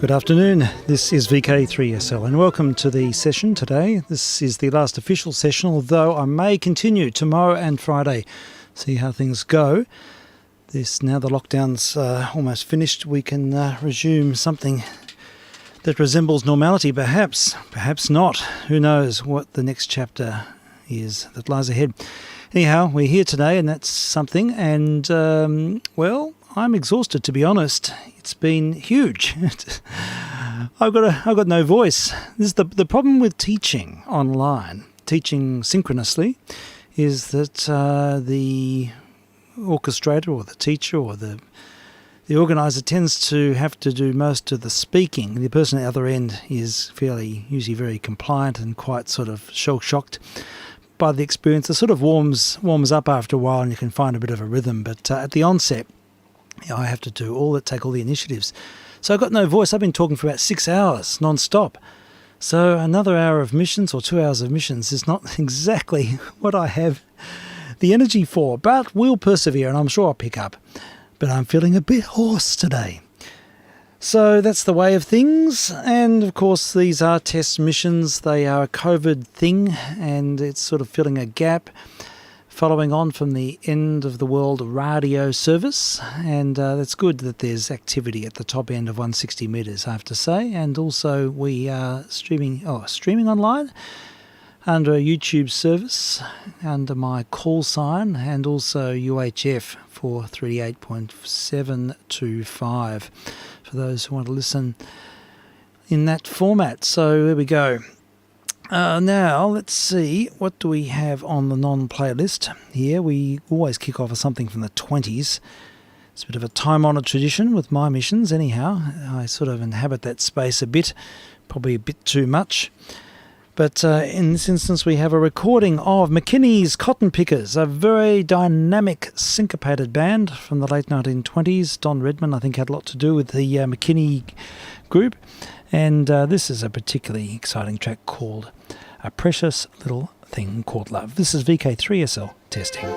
Good afternoon, this is vk3sl and welcome to the session today. This is the last official session, although I may continue tomorrow and Friday, see how things go. Now the lockdown's almost finished, we can resume something that resembles normality, perhaps not. Who knows what the next chapter is that lies ahead. Anyhow, we're here today and that's something, and well, I'm exhausted, to be honest. It's been huge. I've got no voice. This is the problem with teaching online, teaching synchronously, is that the orchestrator or the teacher or the organizer tends to have to do most of the speaking. The person at the other end is usually very compliant and quite sort of shell-shocked by the experience. It sort of warms up after a while and you can find a bit of a rhythm. But at the onset, I have to take all the initiatives. So I've got no voice. I've been talking for about 6 hours non-stop. So another hour of missions or 2 hours of missions is not exactly what I have the energy for. But we'll persevere and I'm sure I'll pick up. But I'm feeling a bit hoarse today. So that's the way of things. And of course these are test missions. They are a COVID thing and it's sort of filling a gap, following on from the end of the world radio service, and that's good that there's activity at the top end of 160 metres, I have to say. And also we are streaming online under a YouTube service under my call sign, and also UHF for 38.725 for those who want to listen in that format. So there we go. Now, let's see, what do we have on the non-playlist here? We always kick off with something from the 20s. It's a bit of a time-honoured tradition with my missions, anyhow. I sort of inhabit that space a bit, probably a bit too much. But in this instance, we have a recording of McKinney's Cotton Pickers, a very dynamic, syncopated band from the late 1920s. Don Redman, I think, had a lot to do with the McKinney group. And this is a particularly exciting track called A Precious Little Thing Called Love. This is vk3sl testing.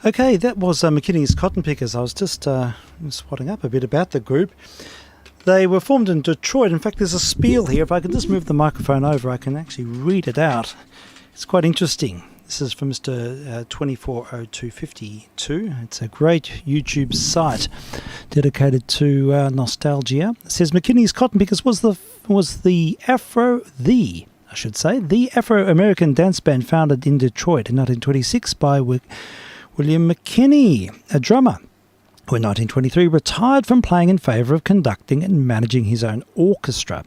Okay, that was McKinney's Cotton Pickers. I was just swatting up a bit about the group. They were formed in Detroit. In fact, there's a spiel here. If I can just move the microphone over, I can actually read it out. It's quite interesting. This is from Mr. 240252. It's a great YouTube site dedicated to nostalgia. It says McKinney's Cotton Pickers was the Afro-American dance band founded in Detroit in 1926 by William McKinney, a drummer, who in 1923 retired from playing in favour of conducting and managing his own orchestra.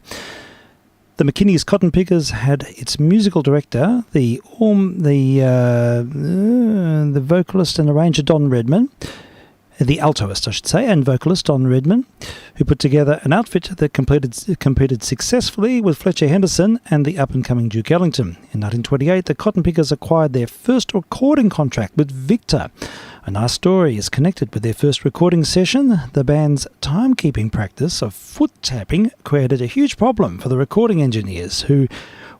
The McKinney's Cotton Pickers had its musical director, the vocalist and arranger Don Redman, the altoist, I should say, and vocalist Don Redman, who put together an outfit that competed successfully with Fletcher Henderson and the up-and-coming Duke Ellington. In 1928, the Cotton Pickers acquired their first recording contract with Victor. A nice story is connected with their first recording session. The band's timekeeping practice of foot tapping created a huge problem for the recording engineers, who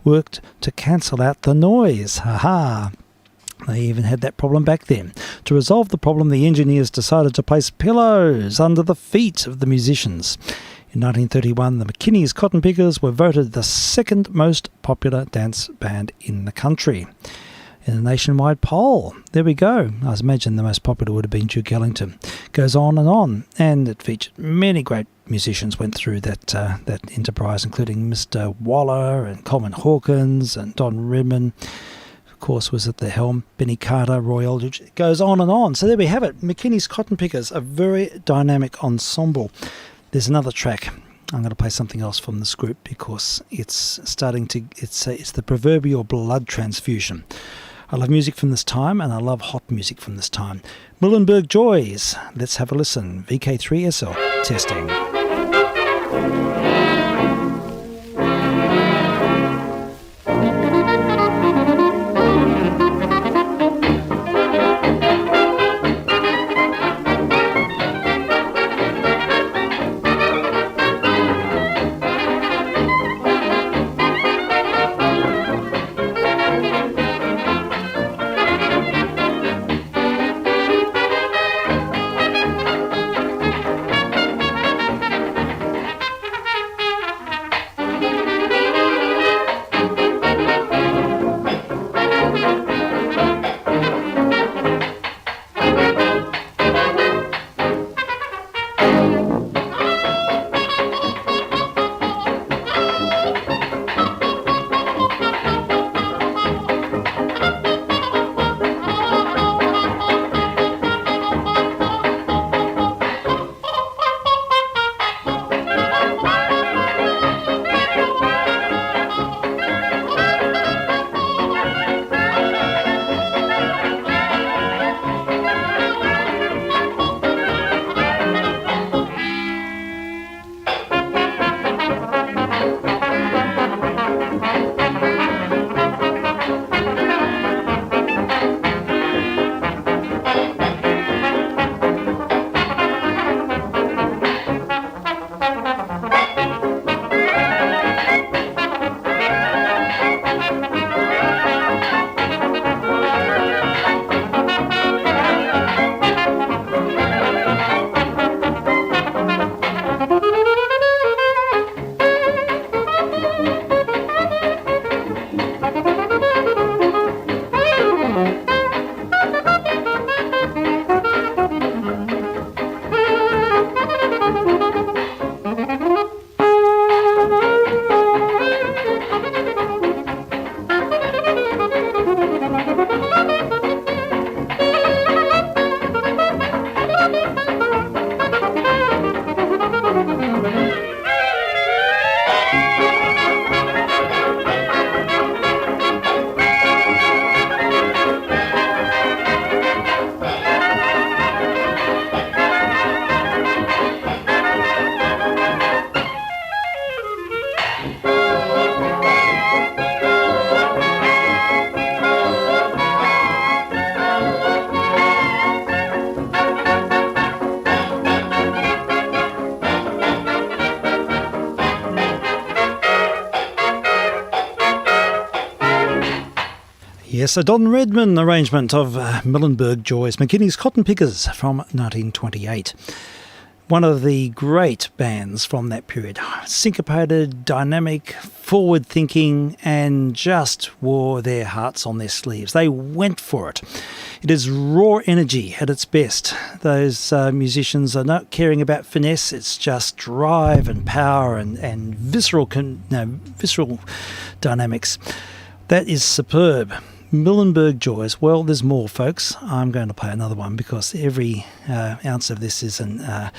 worked to cancel out the noise. Ha-ha! They even had that problem back then. To resolve the problem, the engineers decided to place pillows under the feet of the musicians. In 1931, the McKinney's Cotton Pickers were voted the second most popular dance band in the country in a nationwide poll. There we go. I imagine the most popular would have been Duke Ellington. Goes on, and it featured many great musicians went through that enterprise, including Mr. Waller and Coleman Hawkins and Don Redman. Of course, was at the helm, Benny Carter, Roy Eldridge. It goes on and on. So there we have it. McKinney's Cotton Pickers, a very dynamic ensemble. There's another track. I'm going to play something else from this group because it's the proverbial blood transfusion. I love music from this time, and I love hot music from this time. Muhlenberg Joys. Let's have a listen. vk3sl testing. Yes, a Don Redman arrangement of Muhlenberg Joyce, McKinney's Cotton Pickers from 1928. One of the great bands from that period. Syncopated, dynamic, forward-thinking, and just wore their hearts on their sleeves. They went for it. It is raw energy at its best. Those musicians are not caring about finesse. It's just drive and power and visceral dynamics. That is superb. Muhlenberg Joyce. Well, there's more, folks. I'm going to play another one because every ounce of this is an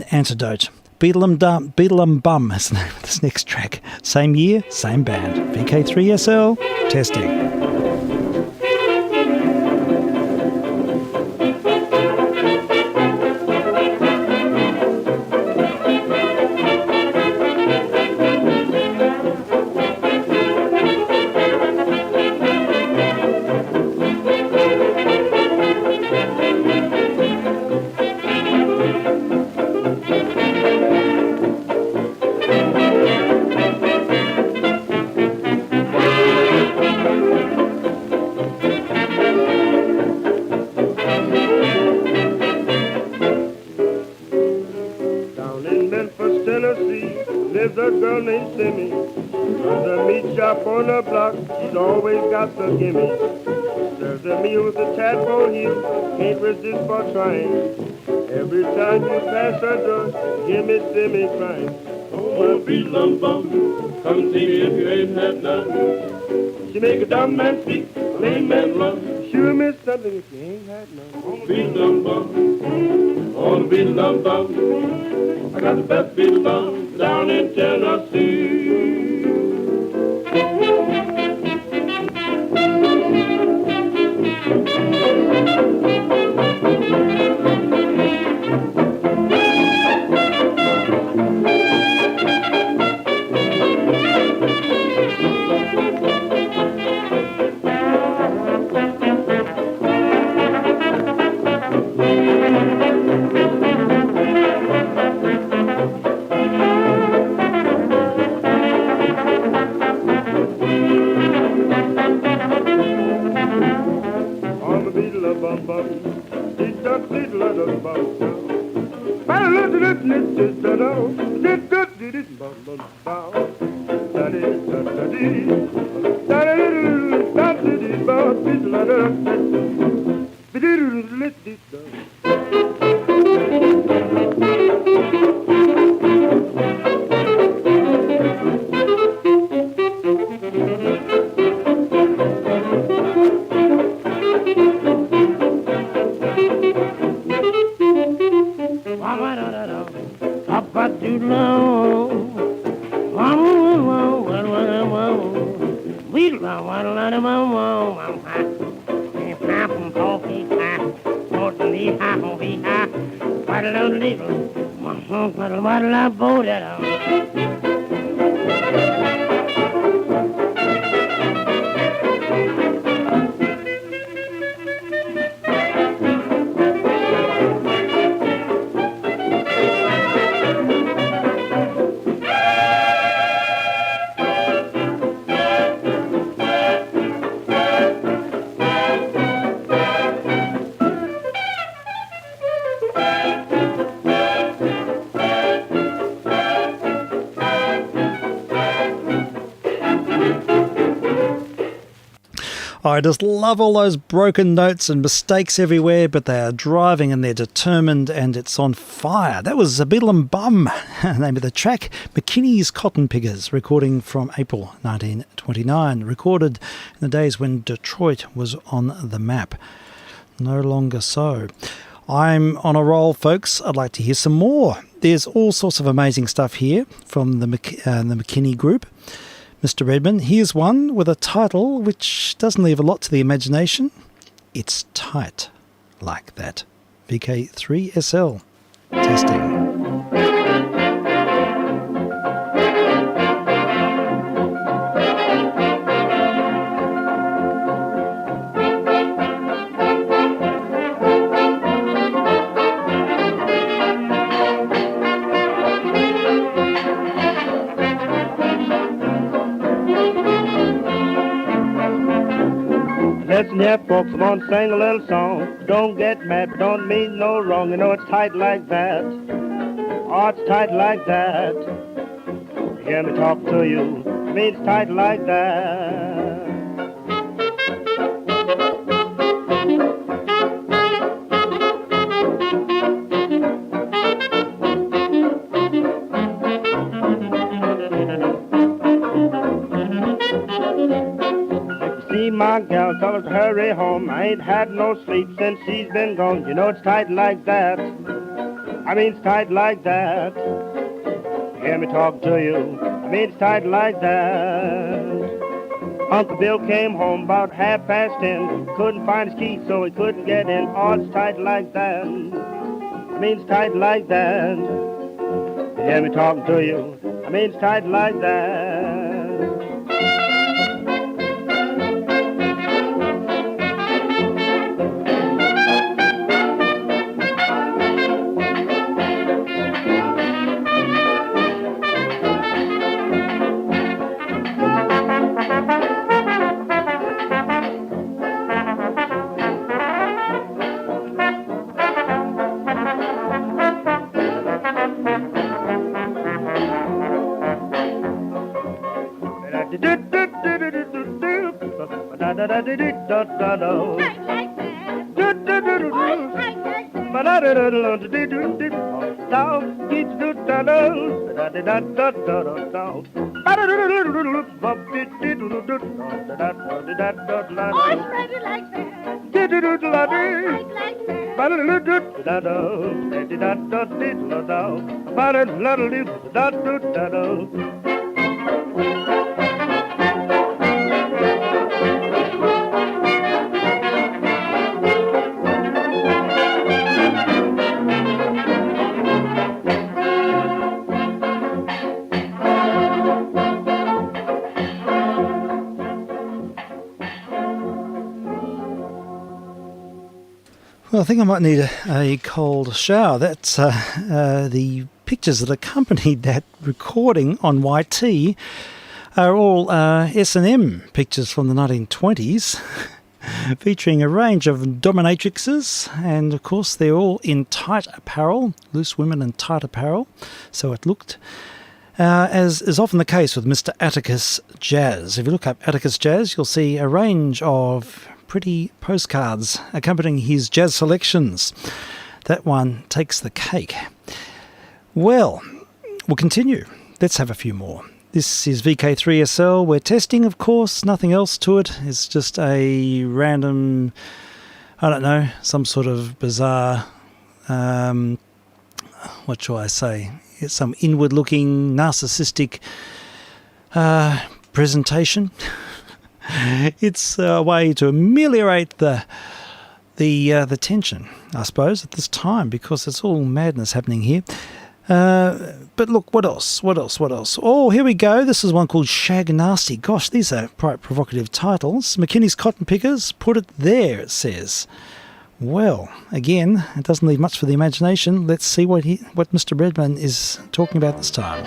antidote. Beetle 'em Bum is the name of this next track. Same year, same band. vk3sl, testing. On the block, she's always got the gimme. Serves a meal with a tadpole heel, can't resist for trying. Every time you pass her door, gimme, simmy crying. Oh, my beetle bum, come see me if you ain't had none. She make a dumb man speak, lame man run. Sure miss something if you ain't had none. Oh, beetle bum, oh, beetle bum. I got the best beetle bum down in Tennessee. I just love all those broken notes and mistakes everywhere, but they are driving and they're determined and it's on fire. That was Beetle 'em Bum, name of the track. McKinney's Cotton Pickers, recording from April 1929, recorded in the days when Detroit was on the map. No longer so. I'm on a roll, folks. I'd like to hear some more. There's all sorts of amazing stuff here from the McKinney group. Mr. Redman, here's one with a title which doesn't leave a lot to the imagination. It's Tight Like That. vk3sl. Testing. Yeah, folks, I'm gonna sing a little song. Don't get mad, but don't mean no wrong. You know it's tight like that. Oh, it's tight like that. Hear me talk to you. I mean it's tight like that. See my gal, tell her to hurry home. I ain't had no sleep since she's been gone. You know it's tight like that. I mean it's tight like that. Hear me talk to you. I mean it's tight like that. Uncle Bill came home about 10:30. Couldn't find his key, so he couldn't get in. Oh, it's tight like that. I mean it's tight like that. Hear me talking to you. I mean it's tight like that. Well, I think I might need a cold shower. That's the pictures that accompanied that recording on YT are all S&M pictures from the 1920s featuring a range of dominatrixes, and of course they're all in tight apparel, loose women in tight apparel, so it looked. As is often the case with Mr. Atticus Jazz. If you look up Atticus Jazz, you'll see a range of pretty postcards accompanying his jazz selections. That one takes the cake. Well, we'll continue. Let's have a few more. This is vk3sl. We're testing, of course, nothing else to it. It's just a random, I don't know, some sort of bizarre, what shall I say? It's some inward-looking, narcissistic presentation. It's a way to ameliorate the tension, I suppose, at this time, because it's all madness happening here. But look, what else? Oh, here we go. This is one called Shag Nasty. Gosh, these are quite provocative titles. McKinney's Cotton Pickers, put it there, it says. Well, again, it doesn't leave much for the imagination. Let's see what Mr. Redman is talking about this time.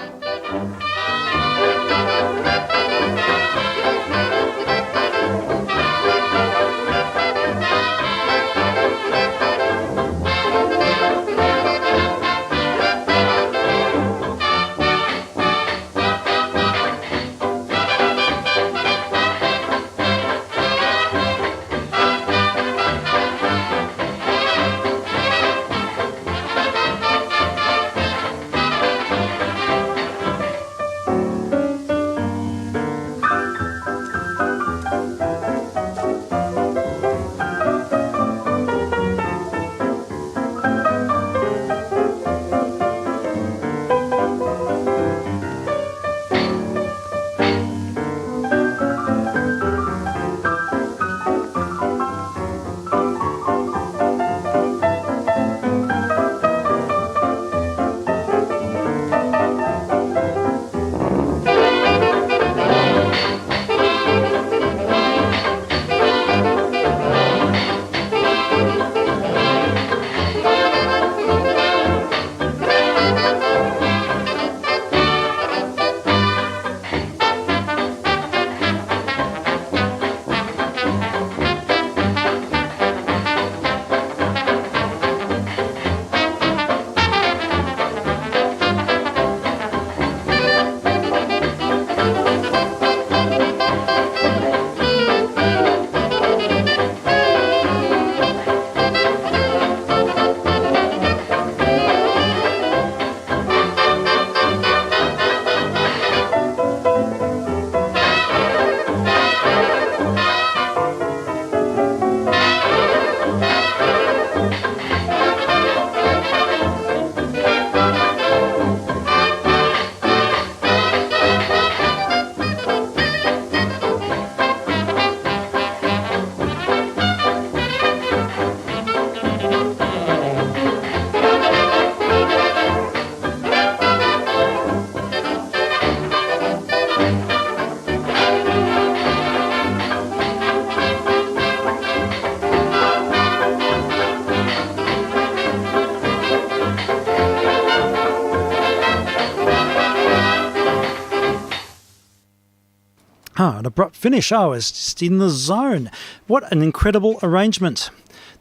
An abrupt finish. I was just in the zone. What an incredible arrangement.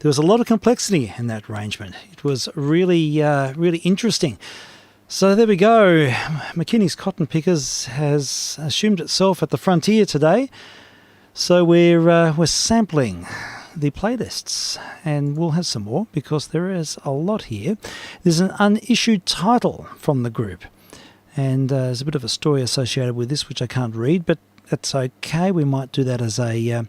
There was a lot of complexity in that arrangement. It was really, really interesting. So there we go. McKinney's Cotton Pickers has assumed itself at the frontier today. So we're sampling the playlists, and we'll have some more because there is a lot here. There's an unissued title from the group, and there's a bit of a story associated with this which I can't read, but that's okay. We might do that as a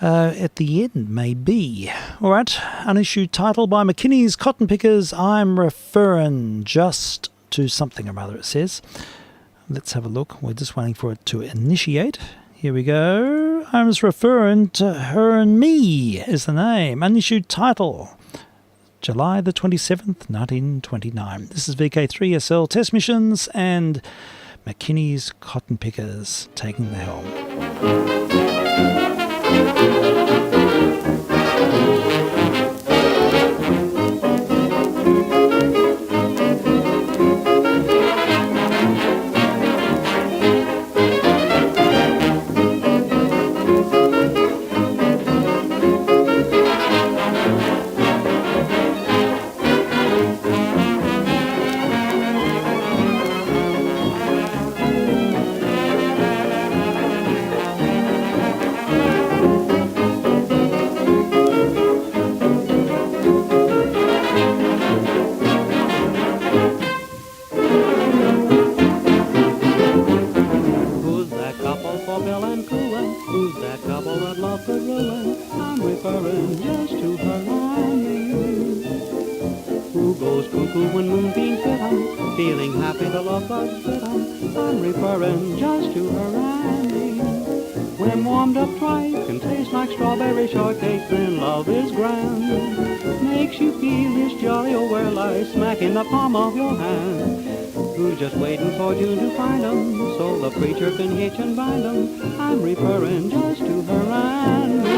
at the end, maybe. All right, unissued title by McKinney's Cotton Pickers. I'm referring just to something or other, it says. Let's have a look. We're just waiting for it to initiate. Here we go. I was referring to Her and Me is the name. Unissued title. July the 27th, 1929. This is vk3sl Test Missions and McKinney's Cotton Pickers taking the helm. In the palm of your hand, who's just waiting for June to find 'em, so the preacher can hitch and bind 'em. I'm referring just to her and me.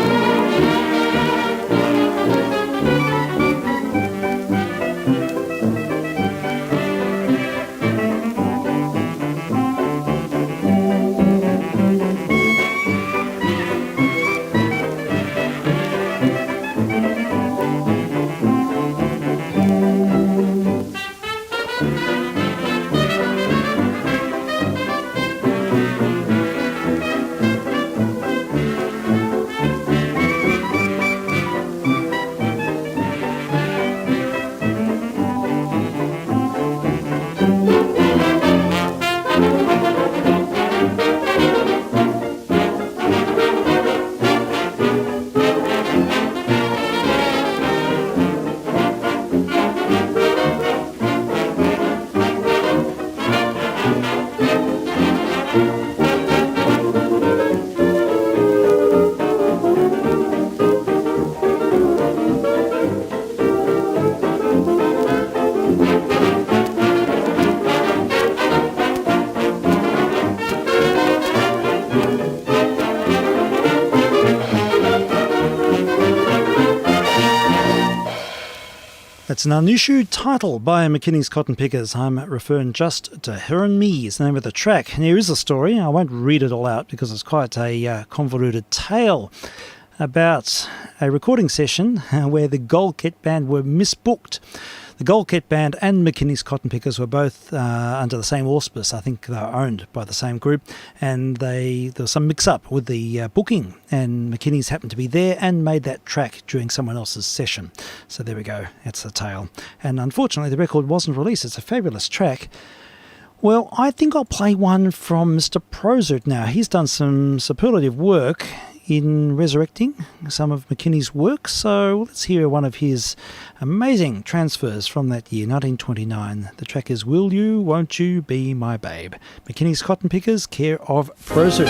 It's an unissued title by McKinney's Cotton Pickers. I'm referring just to Her and Me is the name of the track. And here is a story. I won't read it all out because it's quite a convoluted tale about a recording session where the Gold Kit Band were misbooked. The Gold Kit Band and McKinney's Cotton Pickers were both under the same auspice. I think they were owned by the same group, and there was some mix-up with the booking, and McKinney's happened to be there and made that track during someone else's session. So there we go, that's the tale. And unfortunately, the record wasn't released. It's a fabulous track. Well, I think I'll play one from Mr. Prozert now. He's done some superlative work in resurrecting some of McKinney's work, so let's hear one of his amazing transfers from that year, 1929. The track is Will You, Won't You Be My Babe? McKinney's Cotton Pickers, care of Prozert.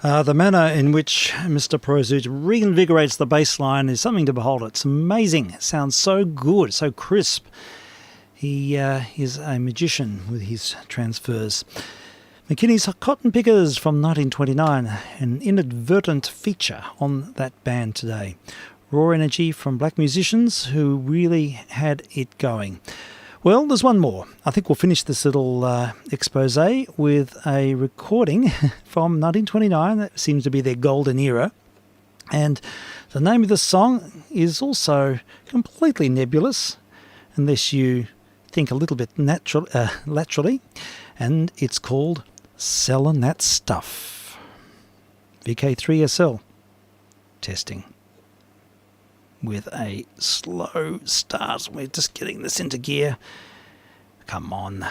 The manner in which Mr. Prosuit reinvigorates the bass line is something to behold. It's amazing. It sounds so good, so crisp. He is a magician with his transfers. McKinney's Cotton Pickers from 1929, an inadvertent feature on that band today. Raw energy from black musicians who really had it going. Well, there's one more. I think we'll finish this little expose with a recording from 1929. That seems to be their golden era. And the name of the song is also completely nebulous, unless you think a little bit laterally. And it's called Sellin' That Stuff. vk3sl testing. With a slow start. We're just getting this into gear. Come on.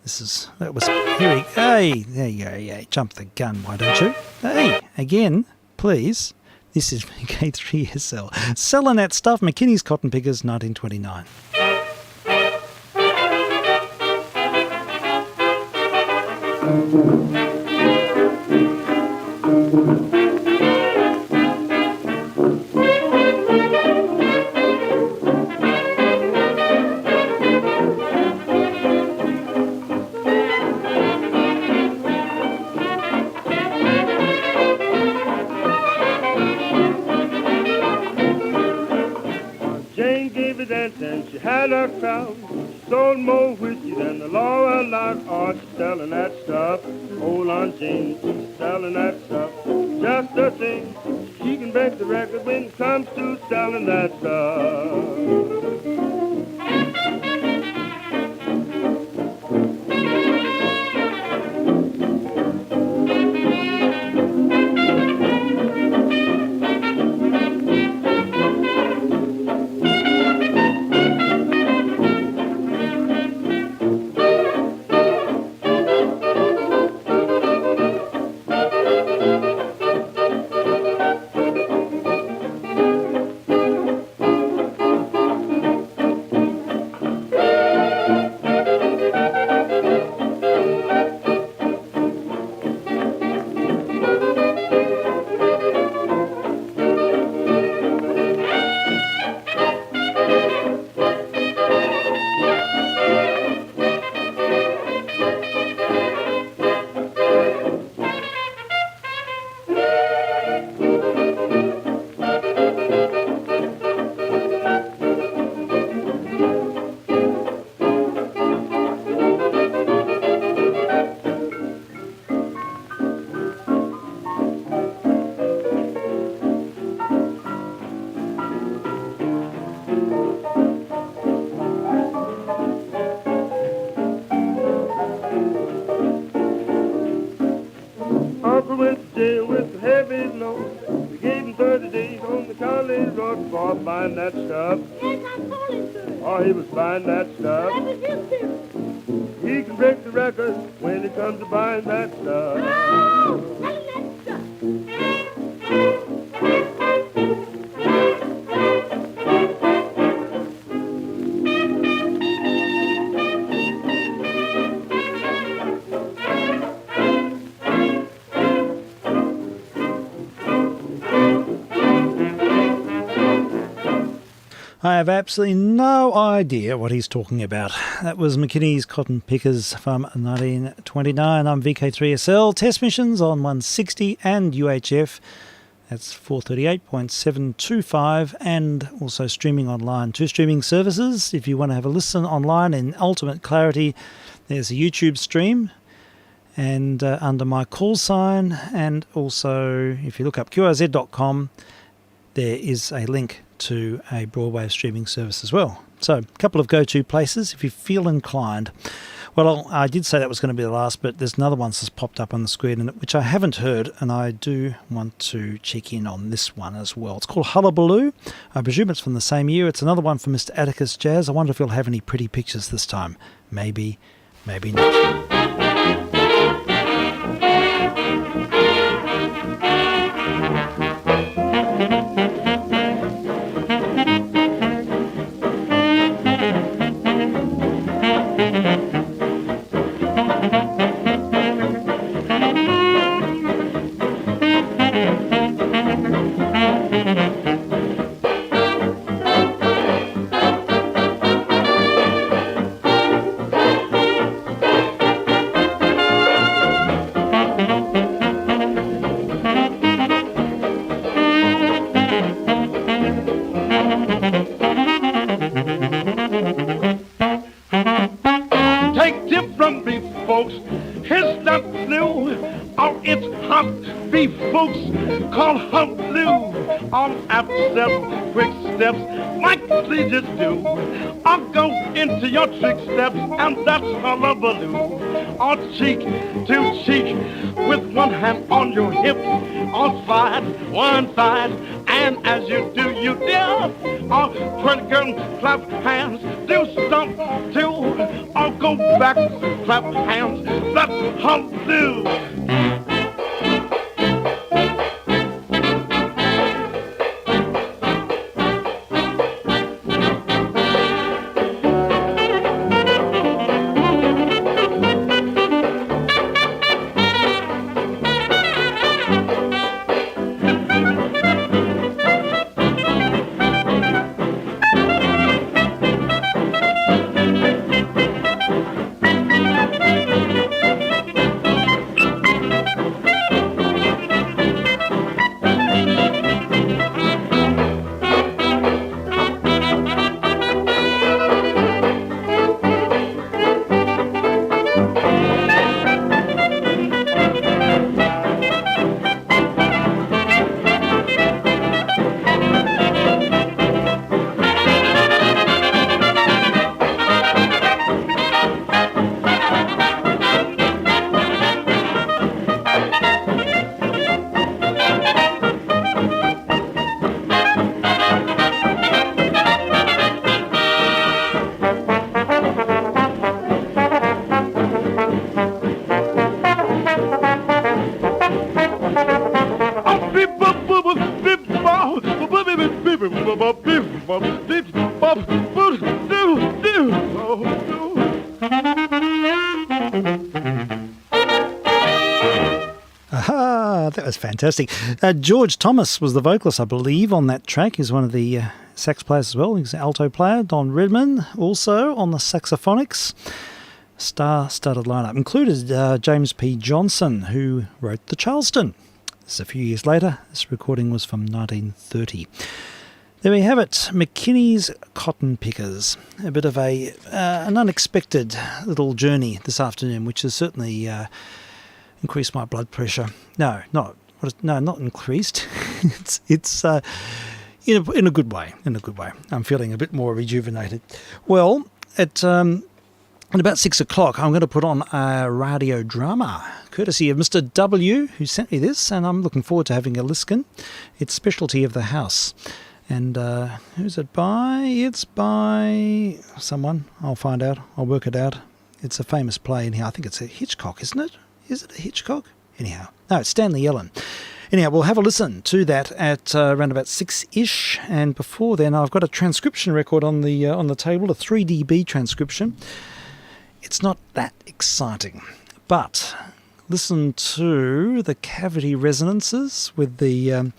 Hey, there you go. Yeah, jump the gun, why don't you? Hey, again, please. This is vk3sl. Selling That Stuff, McKinney's Cotton Pickers, 1929. And she had a crowd, sold more whiskey than the law allowed. Oh, she's selling that stuff. Hold on, Jane, she's selling that stuff. Just the thing, she can break the record when it comes to selling that stuff. Uncle went to jail with a heavy load. We gave him 30 days on the county road for buying that stuff. Yes, I told him to. Oh, he was buying that stuff. That was his too. He can break the record when it comes to buying that stuff. Oh, selling that stuff. I have absolutely no idea what he's talking about. That was McKinney's Cotton Pickers from 1929. I'm vk3sl. Test missions on 160 and UHF. That's 438.725, and also streaming online. 2 streaming services. If you want to have a listen online in ultimate clarity, there's a YouTube stream and under my call sign, and also if you look up qrz.com, there is a link to a broadwave streaming service as well. So a couple of go-to places if you feel inclined. Well, I did say that was going to be the last, but there's another one that's popped up on the screen, which I haven't heard, and I do want to check in on this one as well. It's called Hullabaloo. I presume it's from the same year. It's another one from Mr. Atticus Jazz. I wonder if he'll have any pretty pictures this time. Maybe, maybe not. hot beef folks call hullabaloo. All after several quick steps, like they just do. I'll go into your trick steps, and that's hullabaloo. All cheek to cheek, with one hand on your hip, all side, one side, and as you do, you dip. All pretty girl, clap hands, do stomp too. I'll go back, clap hands, that's hullabaloo. Aha, that was fantastic. George Thomas was the vocalist, I believe, on that track. He's one of the sax players as well. He's an alto player. Don Redman also on the saxophonics. Star-studded lineup. Included James P. Johnson, who wrote the Charleston. This is a few years later. This recording was from 1930. There we have it, McKinney's Cotton Pickers. A bit of an unexpected little journey this afternoon, which has certainly increased my blood pressure. Not increased. it's in a good way. In a good way. I'm feeling a bit more rejuvenated. Well, at about 6 o'clock, I'm going to put on a radio drama, courtesy of Mr. W, who sent me this, and I'm looking forward to having a listen. It's Specialty of the House. And who's it by? It's by someone. I'll find out. I'll work it out. It's a famous play in here. I think it's a Hitchcock, isn't it? Is it a Hitchcock? Anyhow. No, it's Stanley Ellen. Anyhow, we'll have a listen to that at around about 6-ish. And before then, I've got a transcription record on the table, a 3dB transcription. It's not that exciting, but listen to the cavity resonances with the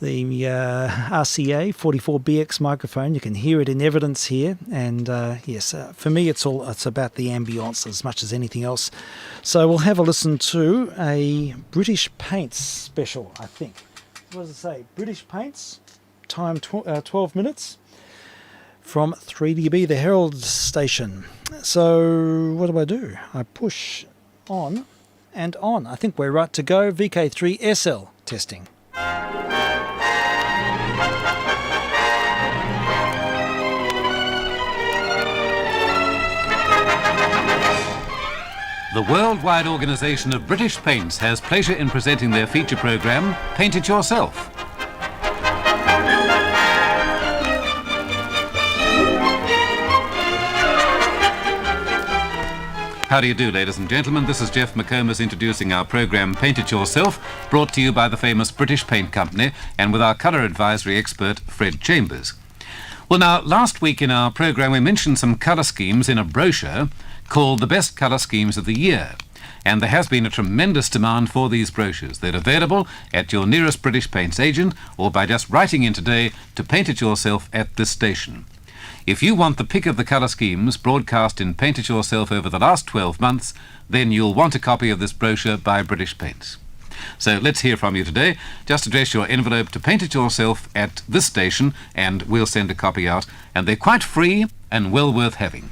RCA 44BX microphone. You can hear it in evidence here, and yes, for me it's about the ambience as much as anything else. So we'll have a listen to a British Paints special, I think. What does it say? British Paints, time 12 minutes, from 3dB, the Herald station. So what do? I push on and on. I think we're right to go. vk3sl testing. The worldwide organisation of British Paints has pleasure in presenting their feature programme, Paint It Yourself. How do you do, ladies and gentlemen? This is Jeff McComas introducing our programme Paint It Yourself, brought to you by the famous British Paint Company and with our colour advisory expert, Fred Chambers. Well, now, last week in our programme we mentioned some colour schemes in a brochure called The Best Colour Schemes of the Year. And there has been a tremendous demand for these brochures. They're available at your nearest British Paints agent or by just writing in today to Paint It Yourself at this station. If you want the pick of the colour schemes broadcast in Paint It Yourself over the last 12 months, then you'll want a copy of this brochure by British Paints. So let's hear from you today. Just address your envelope to Paint It Yourself at this station and we'll send a copy out. And they're quite free and well worth having.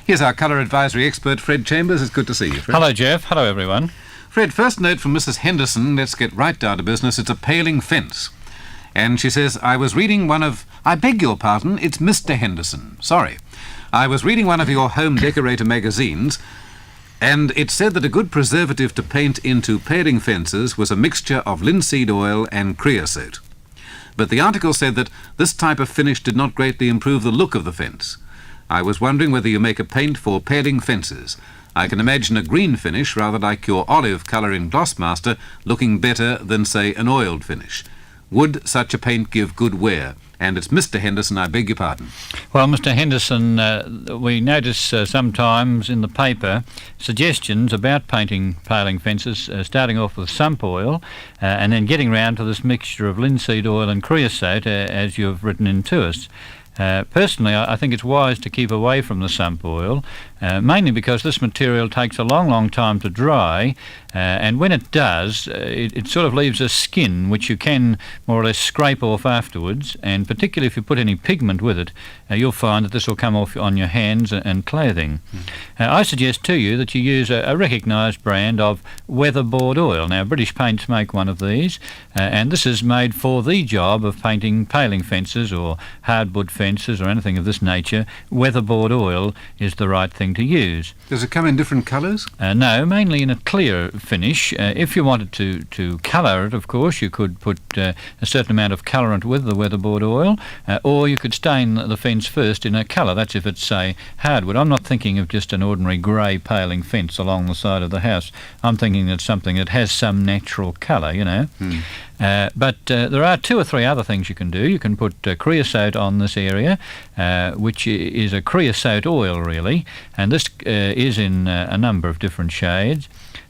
Here's our colour advisory expert, Fred Chambers. It's good to see you, Fred. Hello, Jeff. Hello, everyone. Fred, first note from Mrs. Henderson. Let's get right down to business. It's a paling fence. And she says, I beg your pardon, it's Mr. Henderson. Sorry. I was reading one of your home decorator magazines, and it said that a good preservative to paint into paling fences was a mixture of linseed oil and creosote. But the article said that this type of finish did not greatly improve the look of the fence. I was wondering whether you make a paint for paling fences. I can imagine a green finish, rather like your olive colour in Glossmaster, looking better than, say, an oiled finish. Would such a paint give good wear? And it's Mr. Henderson, I beg your pardon. Well, Mr. Henderson, we notice sometimes in the paper suggestions about painting paling fences, starting off with sump oil and then getting round to this mixture of linseed oil and creosote, as you've written in to us. Personally, I think it's wise to keep away from the sump oil, mainly because this material takes a long time to dry, and when it does, it sort of leaves a skin which you can more or less scrape off afterwards, and particularly if you put any pigment with it, you'll find that this will come off on your hands and clothing. I suggest to you that you use a recognised brand of weatherboard oil. Now, British Paints make one of these, and this is made for the job of painting paling fences or hardwood fences or anything of this nature. Weatherboard oil is the right thing to use. Does it come in different colours? No, mainly in a clear finish. If you wanted to colour it, of course, you could put a certain amount of colourant with the weatherboard oil, or you could stain the fence first in a colour. That's if it's, say, hardwood. I'm not thinking of just an ordinary grey paling fence along the side of the house. I'm thinking of something that has some natural colour, you know. But there are 2 or 3 other things you can do. You can put creosote on this area, which is a creosote oil, really, and this is in a number of different shades.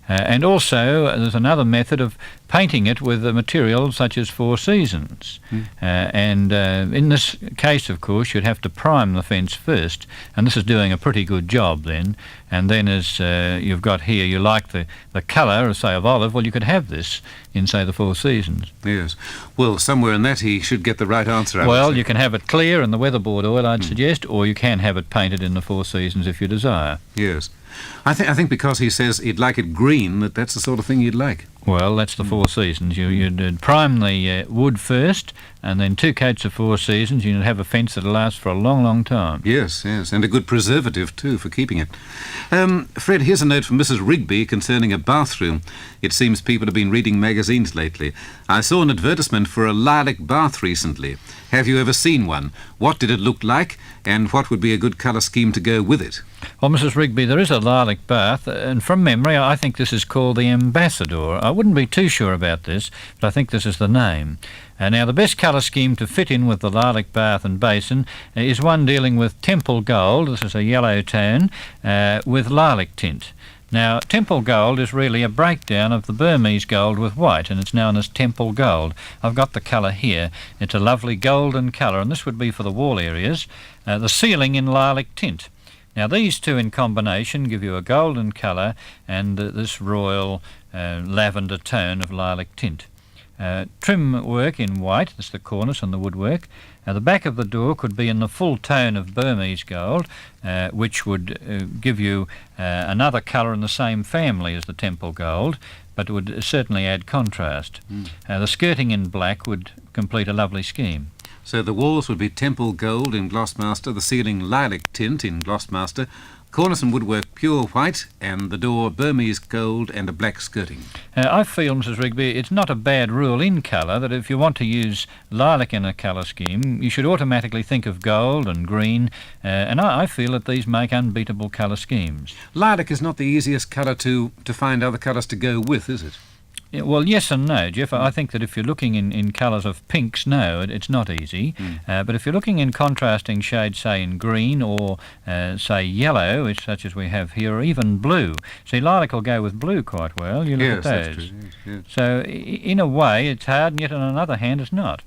And also, there's another method of painting it with a material such as Four Seasons. And in this case, of course, you'd have to prime the fence first, and this is doing a pretty good job then. And then, as you've got here, you like the colour, say, of olive, well, you could have this in, say, the Four Seasons. Yes. Well, somewhere in that he should get the right answer. Well, you can have it clear in the weatherboard oil, I'd suggest, or you can have it painted in the Four Seasons if you desire. Yes. I think because he says he'd like it green, that's the sort of thing you'd like. Well, that's the Four Seasons. You'd prime the wood first, and then 2 coats of Four Seasons. You'd have a fence that'll last for a long time. Yes, and a good preservative too for keeping it. Fred, here's a note from Mrs. Rigby concerning a bathroom. It seems people have been reading magazines lately. I saw an advertisement for a lilac bath recently. Have you ever seen one? What did it look like, and what would be a good colour scheme to go with it? Well, Mrs. Rigby, there is a lilac bath, and from memory, I think this is called the Ambassador. I wouldn't be too sure about this, but I think this is the name. Now, the best colour scheme to fit in with the lilac bath and basin is one dealing with Temple Gold. This is a yellow tone with lilac tint. Now, Temple Gold is really a breakdown of the Burmese gold with white, and it's known as Temple Gold. I've got the colour here. It's a lovely golden colour, and this would be for the wall areas. The ceiling in lilac tint. Now, these 2 in combination give you a golden colour and this royal lavender tone of lilac tint. Trim work in white, that's the cornice and the woodwork. The back of the door could be in the full tone of Burmese gold, which would give you another colour in the same family as the Temple Gold, but would certainly add contrast. The skirting in black would complete a lovely scheme. So the walls would be Temple Gold in Glossmaster, the ceiling lilac tint in Glossmaster, cornice and woodwork pure white, and the door Burmese gold and a black skirting. I feel, Mrs. Rigby, it's not a bad rule in colour that if you want to use lilac in a colour scheme, you should automatically think of gold and green, and I feel that these make unbeatable colour schemes. Lilac is not the easiest colour to find other colours to go with, is it? Well, yes and no, Jeff. I think that if you're looking in colours of pinks, no, it's not easy. But if you're looking in contrasting shades, say in green or, say, yellow, such as we have here, or even blue. See, lilac will go with blue quite well. You look at those. That's true, yes. Yes. So in a way it's hard, and yet on another hand it's not.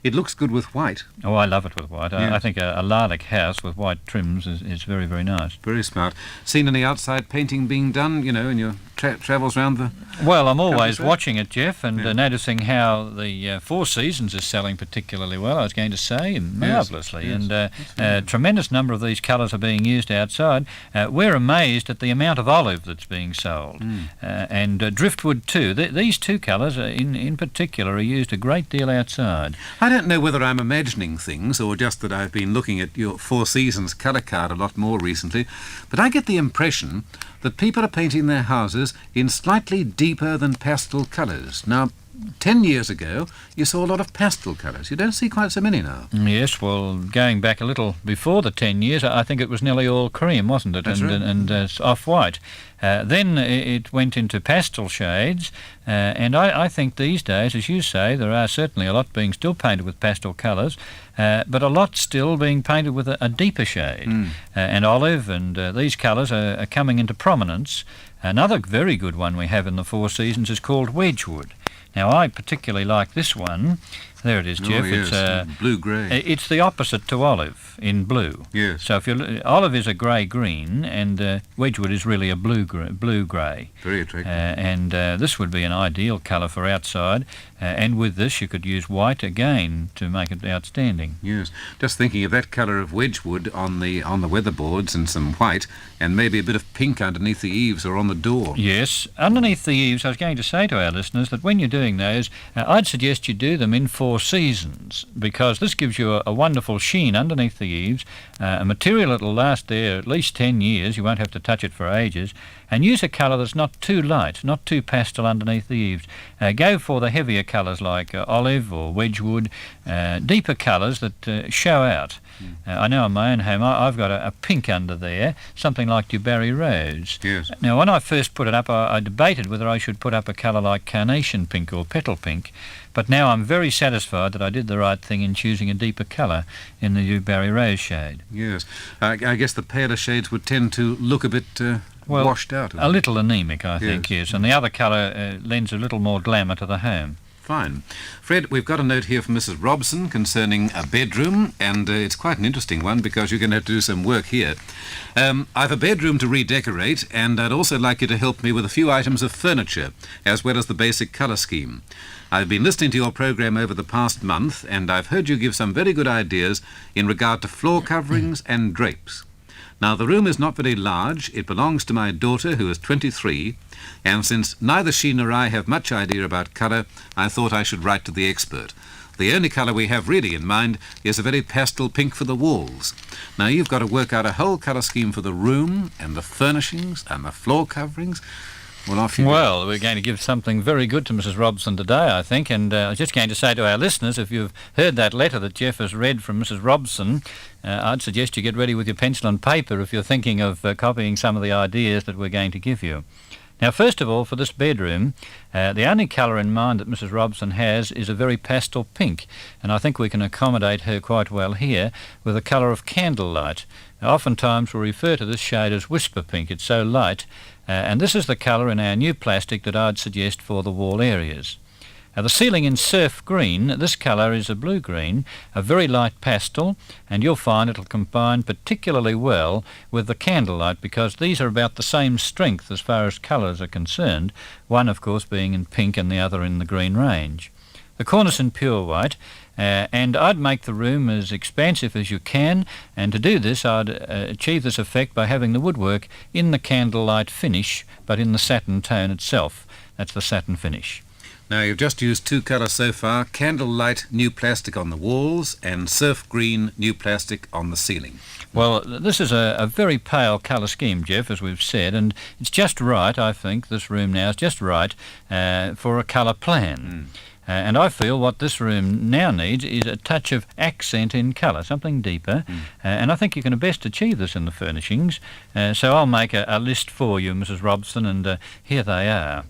It looks good with white. Oh, I love it with white. I Yes. think a lilac house with white trims is very, very nice. Very smart. Seen any outside painting being done, in your travels around the... Well, I'm always countryside? watching it, Jeff, and noticing how the Four Seasons is selling particularly well, I was going to say, marvellously. yes, And a tremendous number of these colours are being used outside. We're amazed at the amount of olive that's being sold. And driftwood too. These two colours in particular are used a great deal outside. I don't know whether I'm imagining things or just that I've been looking at your Four Seasons colour card a lot more recently, but I get the impression that people are painting their houses in slightly deeper than pastel colours. Now, 10 years ago, you saw a lot of pastel colours. You don't see quite so many now. Yes, well, going back a little before the 10 years, I think it was nearly all cream, wasn't it? That's and right. and off-white. Then it went into pastel shades, and I think these days, as you say, there are certainly a lot being still painted with pastel colours, but a lot still being painted with a deeper shade. And olive and these colours are coming into prominence. Another very good one we have in the Four Seasons is called Wedgwood. Now, I particularly like this one. There it is, Jeff. Oh, yes, It's blue-grey. It's the opposite to olive in blue. Yes. So if olive is a grey-green, and Wedgwood is really a blue-grey. Very attractive. And this would be an ideal colour for outside. And with this, you could use white again to make it outstanding. Yes. Just thinking of that colour of Wedgwood on the weatherboards and some white, and maybe a bit of pink underneath the eaves or on the door. Yes, underneath the eaves, I was going to say to our listeners that when you're doing those, I'd suggest you do them in Four Seasons, because this gives you a wonderful sheen underneath the eaves, a material that will last there at least 10 years. You won't have to touch it for ages. And use a colour that's not too light, not too pastel underneath the eaves. Go for the heavier colours like olive or Wedgwood, deeper colours that show out. I know in my own home I've got a pink under there, something like Dewberry Rose. Yes. Now, when I first put it up, I debated whether I should put up a colour like carnation pink or petal pink, but now I'm very satisfied that I did the right thing in choosing a deeper colour in the Dewberry Rose shade. Yes. I guess the paler shades would tend to look a bit washed out. A little anemic, I think, yes. And the other colour lends a little more glamour to the home. Fine. Fred, we've got a note here from Mrs. Robson concerning a bedroom, and it's quite an interesting one because you're going to have to do some work here. I've a bedroom to redecorate, and I'd also like you to help me with a few items of furniture, as well as the basic colour scheme. I've been listening to your programme over the past month, and I've heard you give some very good ideas in regard to floor coverings and drapes. Now, the room is not very large. It belongs to my daughter, who is 23, and since neither she nor I have much idea about colour, I thought I should write to the expert. The only colour we have really in mind is a very pastel pink for the walls. Now, you've got to work out a whole colour scheme for the room and the furnishings and the floor coverings. Well, off you go. Well, we're going to give something very good to Mrs. Robson today, I think, and I was just going to say to our listeners, if you've heard that letter that Jeff has read from Mrs. Robson, I'd suggest you get ready with your pencil and paper if you're thinking of copying some of the ideas that we're going to give you. Now, first of all, for this bedroom, the only colour in mind that Mrs. Robson has is a very pastel pink, and I think we can accommodate her quite well here with a colour of candlelight. Now, oftentimes we refer to this shade as whisper pink. It's so light, and this is the colour in our new plastic that I'd suggest for the wall areas. Now, the ceiling in surf green, this colour is a blue-green, a very light pastel, and you'll find it'll combine particularly well with the candlelight because these are about the same strength as far as colours are concerned, one of course being in pink and the other in the green range. The cornice in pure white, and I'd make the room as expansive as you can, and to do this I'd achieve this effect by having the woodwork in the candlelight finish but in the satin tone itself. That's the satin finish. Now, you've just used two colours so far, candlelight new plastic on the walls and surf green new plastic on the ceiling. Well, this is a very pale colour scheme, Jeff, as we've said, and it's just right, I think, this room now is just right for a colour plan. And I feel what this room now needs is a touch of accent in colour, something deeper, and I think you can best achieve this in the furnishings. So I'll make a list for you, Mrs. Robson, and here they are.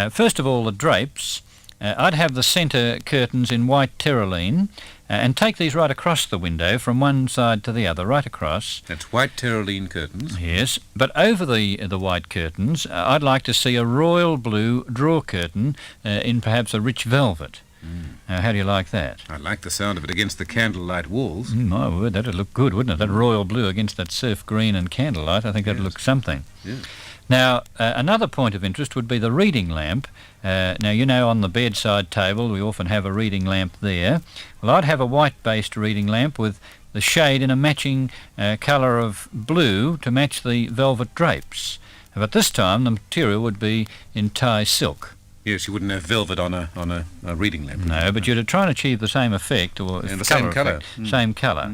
First of all, the drapes. I'd have the centre curtains in white terraline, and take these right across the window from one side to the other, right across. That's white terraline curtains. Yes, but over the white curtains, I'd like to see a royal blue draw curtain in perhaps a rich velvet. How do you like that? I like the sound of it against the candlelight walls. My word, that'd look good, wouldn't it? That royal blue against that surf green and candlelight, I think that'd look something. Yes. Now, another point of interest would be the reading lamp. Now, you know, on the bedside table, we often have a reading lamp there. Well, I'd have a white-based reading lamp with the shade in a matching colour of blue to match the velvet drapes. But this time, the material would be in Thai silk. Yes, you wouldn't have velvet on a reading lamp. No, but you'd try and achieve the same effect, or and the same colour. Same colour.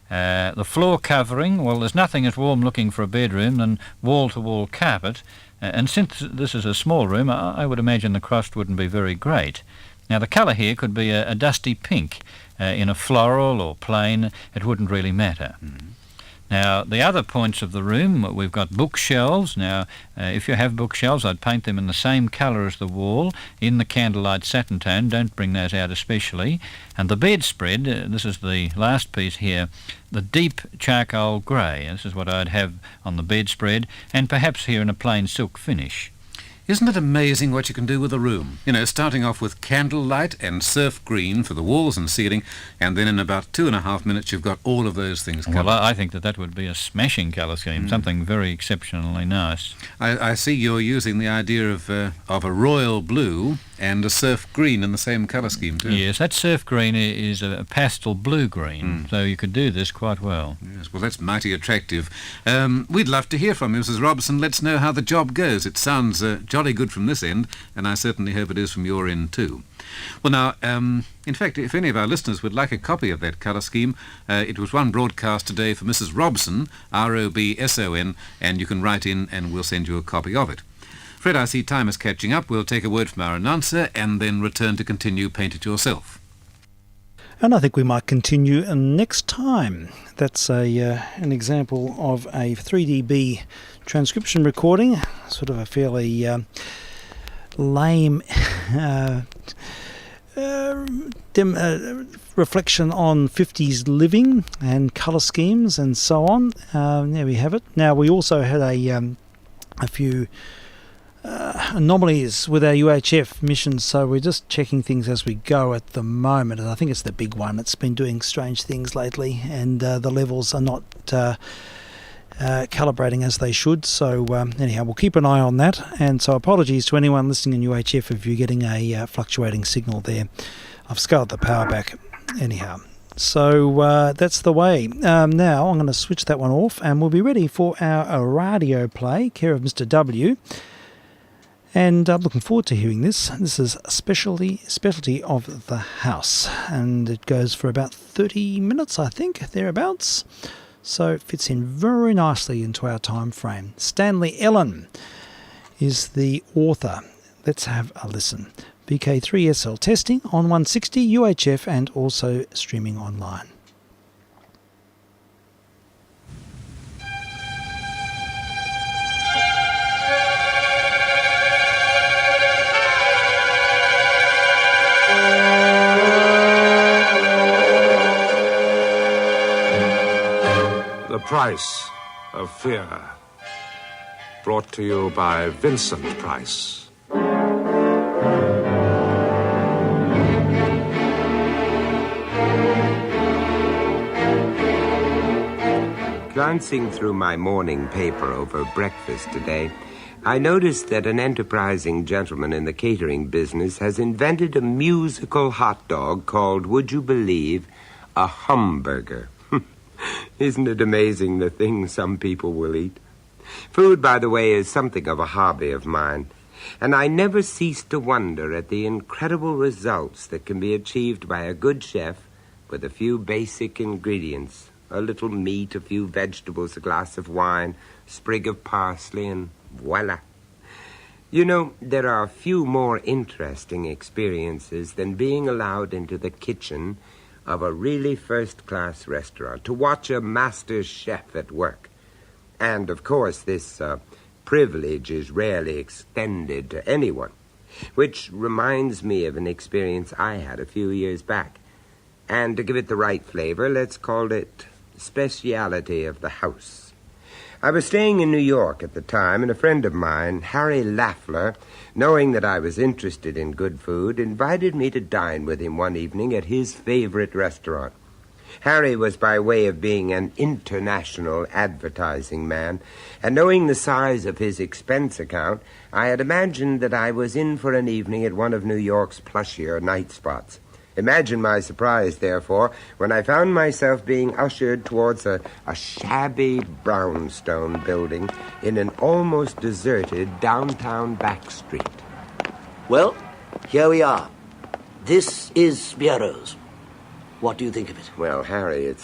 The floor covering, well, there's nothing as warm looking for a bedroom than wall-to-wall carpet, and since this is a small room, I would imagine the crust wouldn't be very great. Now, the colour here could be a dusty pink in a floral or plain. It wouldn't really matter. Now, the other points of the room, we've got bookshelves. Now, if you have bookshelves, I'd paint them in the same colour as the wall, in the candlelight satin tone. Don't bring those out especially. And the bedspread, this is the last piece here, the deep charcoal grey. This is what I'd have on the bedspread, and perhaps here in a plain silk finish. Isn't it amazing what you can do with a room? You know, starting off with candlelight and surf green for the walls and ceiling, and then in about 2.5 minutes you've got all of those things covered. Well, I think that would be a smashing colour scheme, something very exceptionally nice. I see you're using the idea of a royal blue and a surf green in the same colour scheme too. Yes, that surf green is a pastel blue-green, so you could do this quite well. Yes, well, that's mighty attractive. We'd love to hear from you, Mrs. Robertson. Let's know how the job goes. It sounds jolly good from this end, and I certainly hope it is from your end too. Well, now, in fact, if any of our listeners would like a copy of that colour scheme, it was one broadcast today for Mrs. Robson, R-O-B-S-O-N, and you can write in and we'll send you a copy of it. Fred, I see time is catching up. We'll take a word from our announcer and then return to continue Paint It Yourself. And I think we might continue next time. That's an example of a 3dB transcription recording, sort of a fairly lame reflection on 50s living and colour schemes and so on. There we have it. Now, we also had a few anomalies with our UHF missions, so we're just checking things as we go at the moment, and I think it's the big one. It's been doing strange things lately, and the levels are not calibrating as they should, so anyhow, we'll keep an eye on that. And so apologies to anyone listening in UHF if you're getting a fluctuating signal there. I've scaled the power back anyhow. So that's the way. Now I'm going to switch that one off, and we'll be ready for our radio play, care of Mr. W. And I'm looking forward to hearing this. This is a specialty of the house, and it goes for about 30 minutes, I think, thereabouts. So it fits in very nicely into our time frame. Stanley Ellen is the author. Let's have a listen. vk3sl testing on 160 UHF and also streaming online. The Price of Fear. Brought to you by Vincent Price. Glancing through my morning paper over breakfast today, I noticed that an enterprising gentleman in the catering business has invented a musical hot dog called, would you believe, a humburger. Isn't it amazing the things some people will eat? Food, by the way, is something of a hobby of mine, and I never cease to wonder at the incredible results that can be achieved by a good chef with a few basic ingredients. A little meat, a few vegetables, a glass of wine, a sprig of parsley, and voila. You know, there are few more interesting experiences than being allowed into the kitchen of a really first-class restaurant, to watch a master chef at work. And, of course, this privilege is rarely extended to anyone, which reminds me of an experience I had a few years back. And to give it the right flavor, let's call it speciality of the house. I was staying in New York at the time, and a friend of mine, Harry Lafler, knowing that I was interested in good food, invited me to dine with him one evening at his favorite restaurant. Harry was by way of being an international advertising man, and knowing the size of his expense account, I had imagined that I was in for an evening at one of New York's plushier night spots. Imagine my surprise, therefore, when I found myself being ushered towards a shabby brownstone building in an almost deserted downtown back street. Well, here we are. This is Spiero's. What do you think of it? Well, Harry,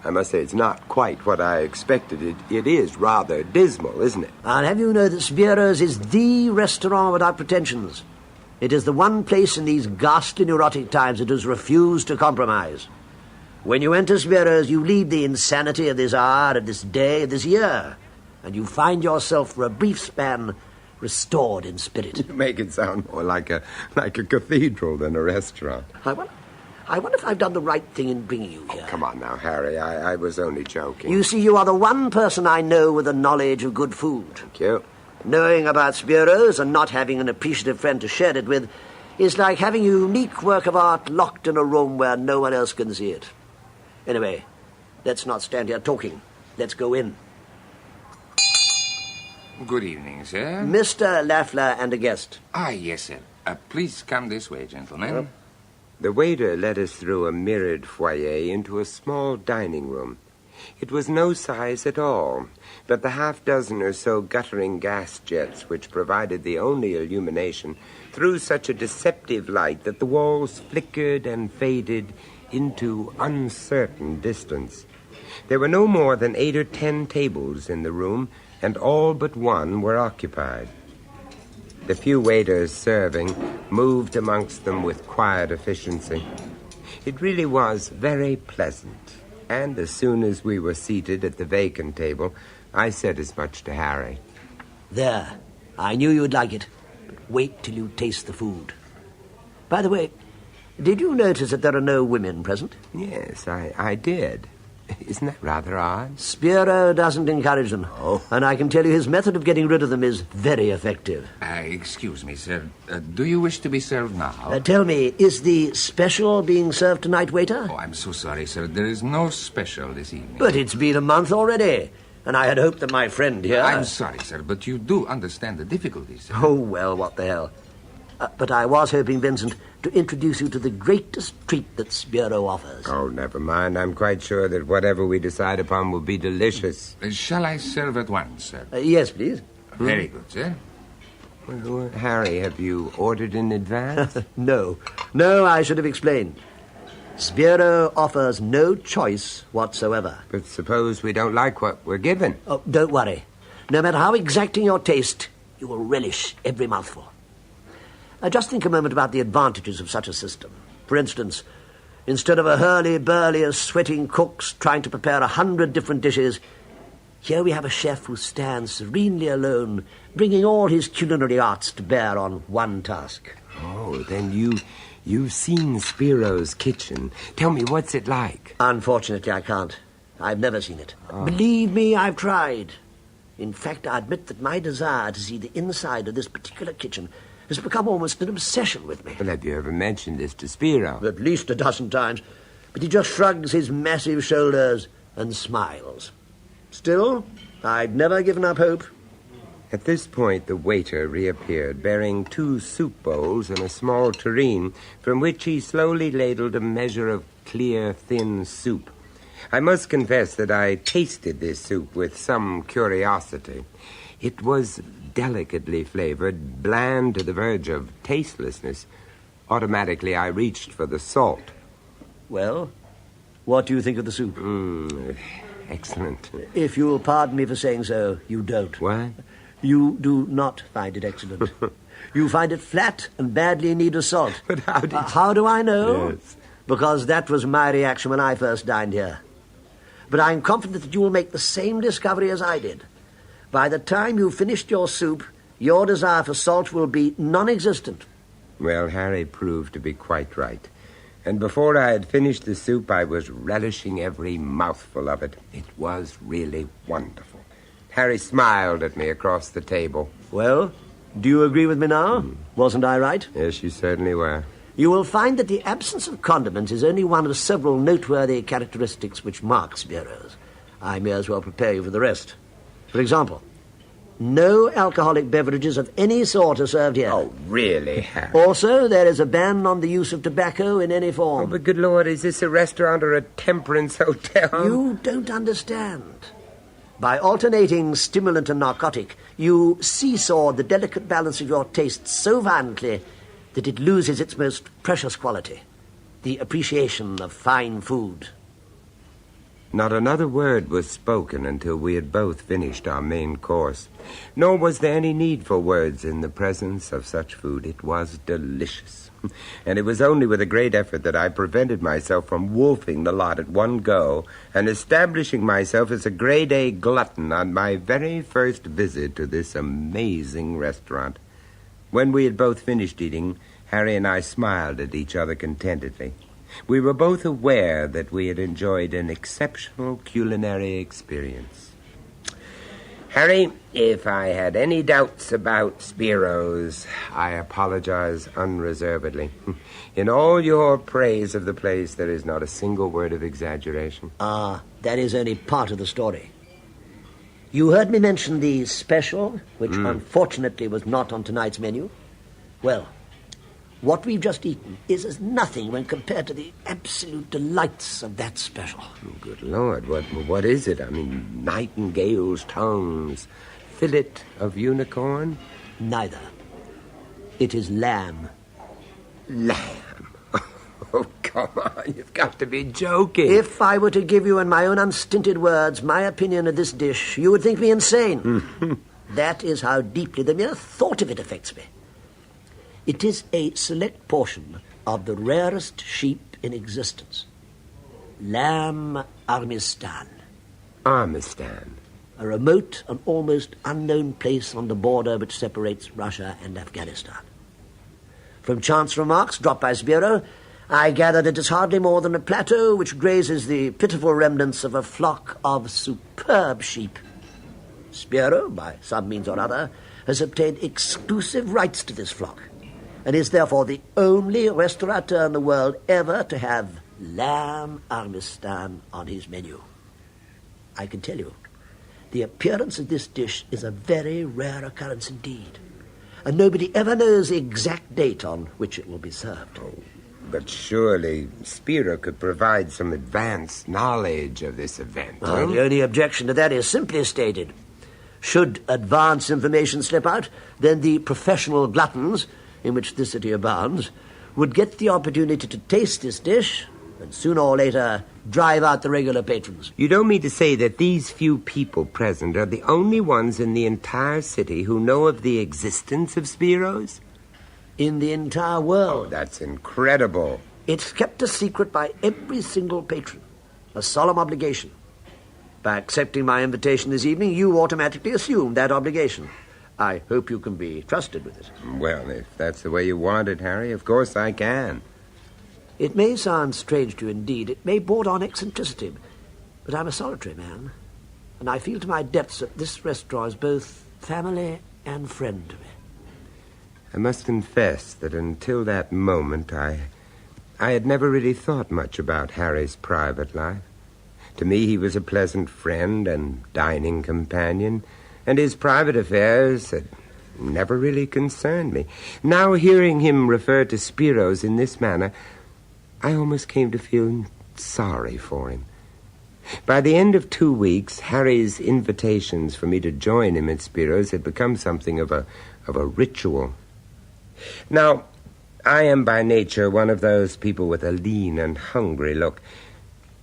I must say it's not quite what I expected. It is rather dismal, isn't it? I'll have you know that Spiero's is the restaurant without pretensions. It is the one place in these ghastly neurotic times that has refused to compromise. When you enter Spiero's, you leave the insanity of this hour, of this day, of this year, and you find yourself for a brief span restored in spirit. You make it sound more like a cathedral than a restaurant. I wonder if I've done the right thing in bringing you here. Oh, come on now, Harry. I was only joking. You see, you are the one person I know with a knowledge of good food. Thank you. Knowing about Spiero's and not having an appreciative friend to share it with is like having a unique work of art locked in a room where no one else can see it. Anyway, let's not stand here talking. Let's go in. Good evening, sir. Mr. Lafler and a guest. Ah, yes, sir. Please come this way, gentlemen. The waiter led us through a mirrored foyer into a small dining room. It was no size at all, but the half-dozen or so guttering gas jets which provided the only illumination threw such a deceptive light that the walls flickered and faded into uncertain distance. There were no more than 8 or 10 tables in the room, and all but one were occupied. The few waiters serving moved amongst them with quiet efficiency. It really was very pleasant. And as soon as we were seated at the vacant table, I said as much to Harry. There. I knew you'd like it. But wait till you taste the food. By the way, did you notice that there are no women present? Yes, I did. Isn't that rather odd? Spiero doesn't encourage them. Oh. And I can tell you his method of getting rid of them is very effective. Excuse me, sir. Do you wish to be served now? Tell me, is the special being served tonight, waiter? Oh, I'm so sorry, sir. There is no special this evening. But it's been a month already, and I had hoped that my friend here... I'm sorry, sir, but you do understand the difficulties, sir. Oh, well, what the hell. But I was hoping, Vincent, to introduce you to the greatest treat that Spiero offers. Oh, never mind. I'm quite sure that whatever we decide upon will be delicious. Shall I serve at once, sir? Yes, please. Very good, sir. Well, Harry, have you ordered in advance? No, I should have explained. Spiero offers no choice whatsoever. But suppose we don't like what we're given? Oh, don't worry. No matter how exacting your taste, you will relish every mouthful. Just think a moment about the advantages of such a system. For instance, instead of a hurly-burly of sweating cooks trying to prepare 100 different dishes, here we have a chef who stands serenely alone, bringing all his culinary arts to bear on one task. Oh, then you've seen Spiro's kitchen. Tell me, what's it like? Unfortunately, I can't. I've never seen it. Oh. Believe me, I've tried. In fact, I admit that my desire to see the inside of this particular kitchen has become almost an obsession with me. Well, have you ever mentioned this to Spiro? At least a dozen times. But he just shrugs his massive shoulders and smiles. Still, I've never given up hope. At this point, the waiter reappeared, bearing 2 soup bowls and a small tureen, from which he slowly ladled a measure of clear, thin soup. I must confess that I tasted this soup with some curiosity. It was delicately flavored, bland to the verge of tastelessness. Automatically, I reached for the salt. Well, what do you think of the soup? Excellent. If you'll pardon me for saying so, you don't. What? You do not find it excellent. You find it flat and badly in need of salt. But how did How do I know? Yes. Because that was my reaction when I first dined here. But I'm confident that you will make the same discovery as I did. By the time you've finished your soup, your desire for salt will be non-existent. Well, Harry proved to be quite right. and before I had finished the soup, I was relishing every mouthful of it. It was really wonderful. Harry smiled at me across the table. Well, do you agree with me now? Wasn't I right? Yes, you certainly were. You will find that the absence of condiments is only one of several noteworthy characteristics which mark Spiro's. I may as well prepare you for the rest. For example, no alcoholic beverages of any sort are served here. Oh, really, Harry? Also, there is a ban on the use of tobacco in any form. Oh, but good Lord, is this a restaurant or a temperance hotel? You don't understand. By alternating stimulant and narcotic, you seesaw the delicate balance of your taste so violently that it loses its most precious quality, the appreciation of fine food. Not another word was spoken until we had both finished our main course. Nor was there any need for words in the presence of such food. It was delicious. And it was only with a great effort that I prevented myself from wolfing the lot at one go and establishing myself as a grade-A glutton on my very first visit to this amazing restaurant. When we had both finished eating, Harry and I smiled at each other contentedly. We were both aware that we had enjoyed an exceptional culinary experience. Harry, if I had any doubts about Spiro's, I apologize unreservedly. In all your praise of the place, there is not a single word of exaggeration. That is only part of the story. You heard me mention the special, which unfortunately was not on tonight's menu. Well, what we've just eaten is as nothing when compared to the absolute delights of that special. Oh, good Lord, what is it? I mean, nightingale's tongues, fillet of unicorn? Neither. It is lamb. Lamb? Oh, come on, you've got to be joking. If I were to give you in my own unstinted words my opinion of this dish, you would think me insane. That is how deeply the mere thought of it affects me. It is a select portion of the rarest sheep in existence. Lamb Armistan. Armistan? A remote and almost unknown place on the border which separates Russia and Afghanistan. From chance remarks dropped by Spiro, I gathered it is hardly more than a plateau which grazes the pitiful remnants of a flock of superb sheep. Spiro, by some means or other, has obtained exclusive rights to this flock, and is therefore the only restaurateur in the world ever to have lamb Armistan on his menu. I can tell you, the appearance of this dish is a very rare occurrence indeed, and nobody ever knows the exact date on which it will be served. But surely Spiro could provide some advance knowledge of this event. The only objection to that is simply stated. Should advance information slip out, then the professional gluttons, in which this city abounds, would get the opportunity to taste this dish and sooner or later drive out the regular patrons. You don't mean to say that these few people present are the only ones in the entire city who know of the existence of Spiro's? In the entire world. Oh, that's incredible. It's kept a secret by every single patron. A solemn obligation. By accepting my invitation this evening, you automatically assume that obligation. I hope you can be trusted with it. Well, if that's the way you want it, Harry, of course I can. It may sound strange to you indeed. It may border on eccentricity. But I'm a solitary man, and I feel to my depths that this restaurant is both family and friend to me. I must confess that until that moment, I had never really thought much about Harry's private life. To me, he was a pleasant friend and dining companion, and his private affairs had never really concerned me. Now, hearing him refer to Spiro's in this manner, I almost came to feel sorry for him. By the end of 2 weeks, Harry's invitations for me to join him at Spiro's had become something of a ritual. Now, I am by nature one of those people with a lean and hungry look,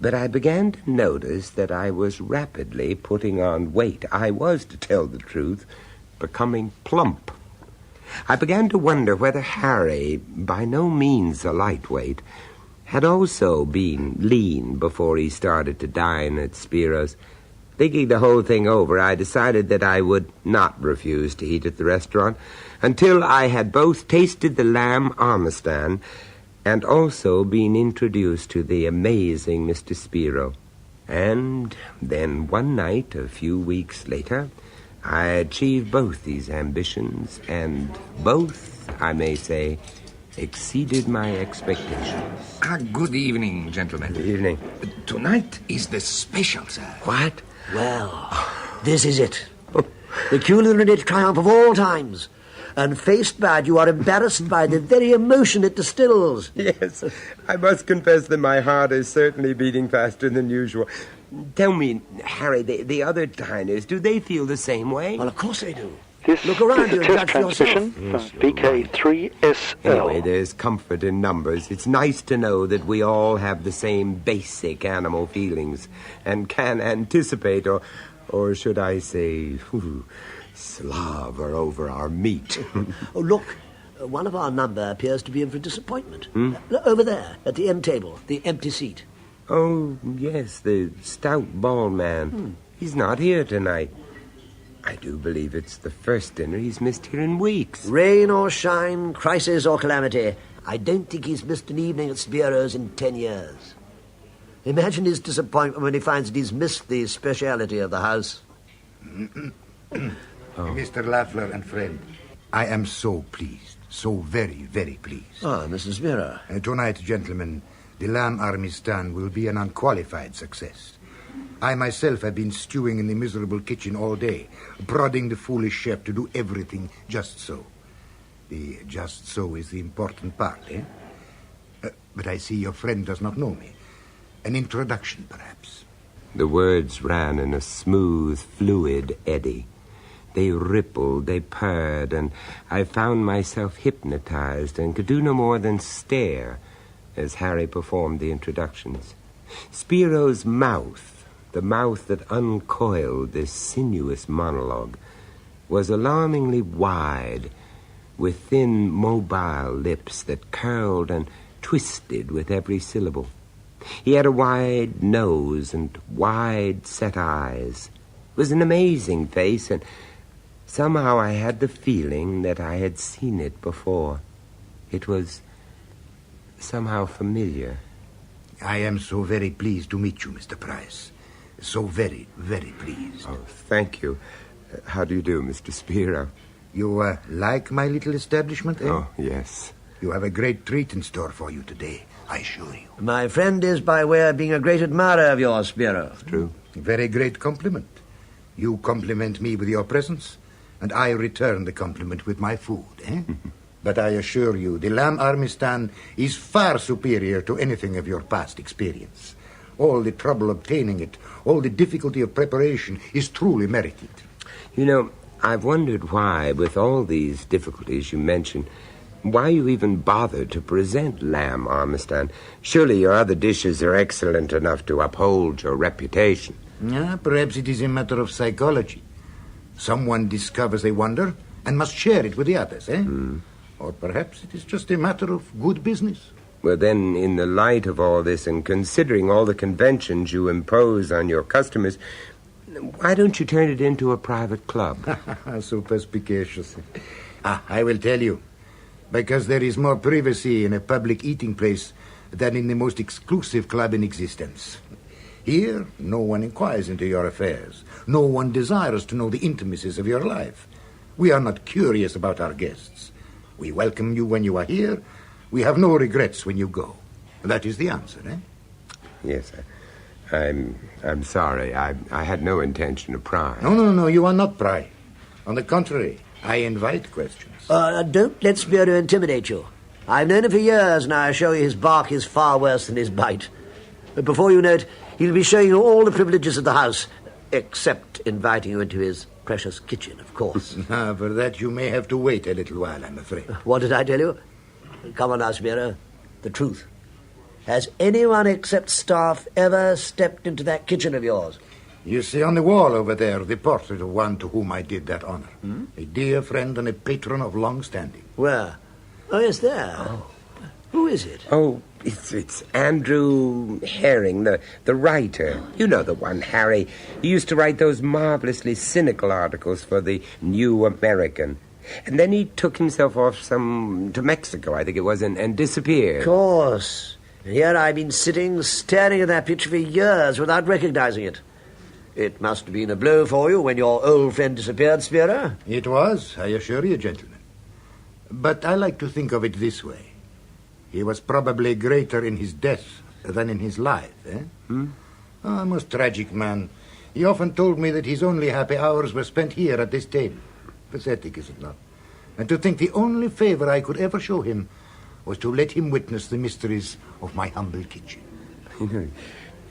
but I began to notice that I was rapidly putting on weight. I was, to tell the truth, becoming plump. I began to wonder whether Harry, by no means a lightweight, had also been lean before he started to dine at Spiro's. Thinking the whole thing over, I decided that I would not refuse to eat at the restaurant until I had both tasted the lamb Armistan and also been introduced to the amazing Mr. Spiro. And then one night, a few weeks later, I achieved both these ambitions, and both, I may say, exceeded my expectations. Good evening, gentlemen. Good evening. Tonight is the special, sir. What? Well, this is it. The culinary triumph of all times. And faced bad, you are embarrassed by the very emotion it distills. Yes, I must confess that my heart is certainly beating faster than usual. Tell me, Harry, the other diners, do they feel the same way? Well, of course they do. This Look around is you a and test judge for yourself. transmission from vk3sl. Anyway, there's comfort in numbers. It's nice to know that we all have the same basic animal feelings and can anticipate, or should I say, slobber over our meat. Oh, look. One of our number appears to be in for disappointment. Over there, at the end table, the empty seat. Oh, yes, the stout, bald man. He's not here tonight. I do believe it's the first dinner he's missed here in weeks. Rain or shine, crisis or calamity, I don't think he's missed an evening at Spiro's in 10 years. Imagine his disappointment when he finds that he's missed the speciality of the house. Mr. Lafleur and friend, I am so pleased, so very, very pleased. Ah, Mrs. Spiro. Tonight, gentlemen, the lamb armistan will be an unqualified success. I myself have been stewing in the miserable kitchen all day, prodding the foolish chef to do everything just so. The just so is the important part, eh? But I see your friend does not know me. An introduction, perhaps. The words ran in a smooth, fluid eddy. They rippled, they purred, and I found myself hypnotized and could do no more than stare as Harry performed the introductions. Spiro's mouth, the mouth that uncoiled this sinuous monologue, was alarmingly wide, with thin, mobile lips that curled and twisted with every syllable. He had a wide nose and wide-set eyes. It was an amazing face, and somehow I had the feeling that I had seen it before. It was somehow familiar. I am so very pleased to meet you, Mr. Price. So very, very pleased. Oh, thank you. How do you do, Mr. Spiro? You like my little establishment, eh? Oh, yes. You have a great treat in store for you today, I assure you. My friend is by way of being a great admirer of yours, Spiro. It's true. Very great compliment. You compliment me with your presence, and I return the compliment with my food, eh? But I assure you, the lamb armistan is far superior to anything of your past experience. All the trouble obtaining it, all the difficulty of preparation is truly merited. You know, I've wondered why, with all these difficulties you mention, why you even bothered to present lamb armistan. Surely your other dishes are excellent enough to uphold your reputation. Perhaps it is a matter of psychology. Someone discovers a wonder and must share it with the others, eh? Or perhaps it is just a matter of good business. Well, then, in the light of all this, and considering all the conventions you impose on your customers, why don't you turn it into a private club? So perspicacious. I will tell you. Because there is more privacy in a public eating place than in the most exclusive club in existence. Here, no one inquires into your affairs. No one desires to know the intimacies of your life. We are not curious about our guests. We welcome you when you are here. We have no regrets when you go. That is the answer, eh? Yes, I'm sorry. I had no intention of prying. No, you are not prying. On the contrary, I invite questions. Don't let Spiro intimidate you. I've known him for years, and I assure you his bark is far worse than his bite. But before you know it, he'll be showing you all the privileges of the house, except inviting you into his precious kitchen, of course. For that you may have to wait a little while, I'm afraid. What did I tell you? Come on now, Spiro. The truth. Has anyone except staff ever stepped into that kitchen of yours? You see on the wall over there the portrait of one to whom I did that honor. A dear friend and a patron of long standing. Where? Oh, yes, there. Oh. Who is it? Oh, it's Andrew Herring, the writer. You know the one, Harry. He used to write those marvelously cynical articles for the New American. And then he took himself off to Mexico, I think it was, and disappeared. Of course. And here I've been sitting, staring at that picture for years without recognizing it. It must have been a blow for you when your old friend disappeared, Spiro. It was, I assure you, gentlemen. But I like to think of it this way. He was probably greater in his death than in his life, eh? A most tragic man. He often told me that his only happy hours were spent here at this table. Pathetic, is it not? And to think the only favor I could ever show him was to let him witness the mysteries of my humble kitchen.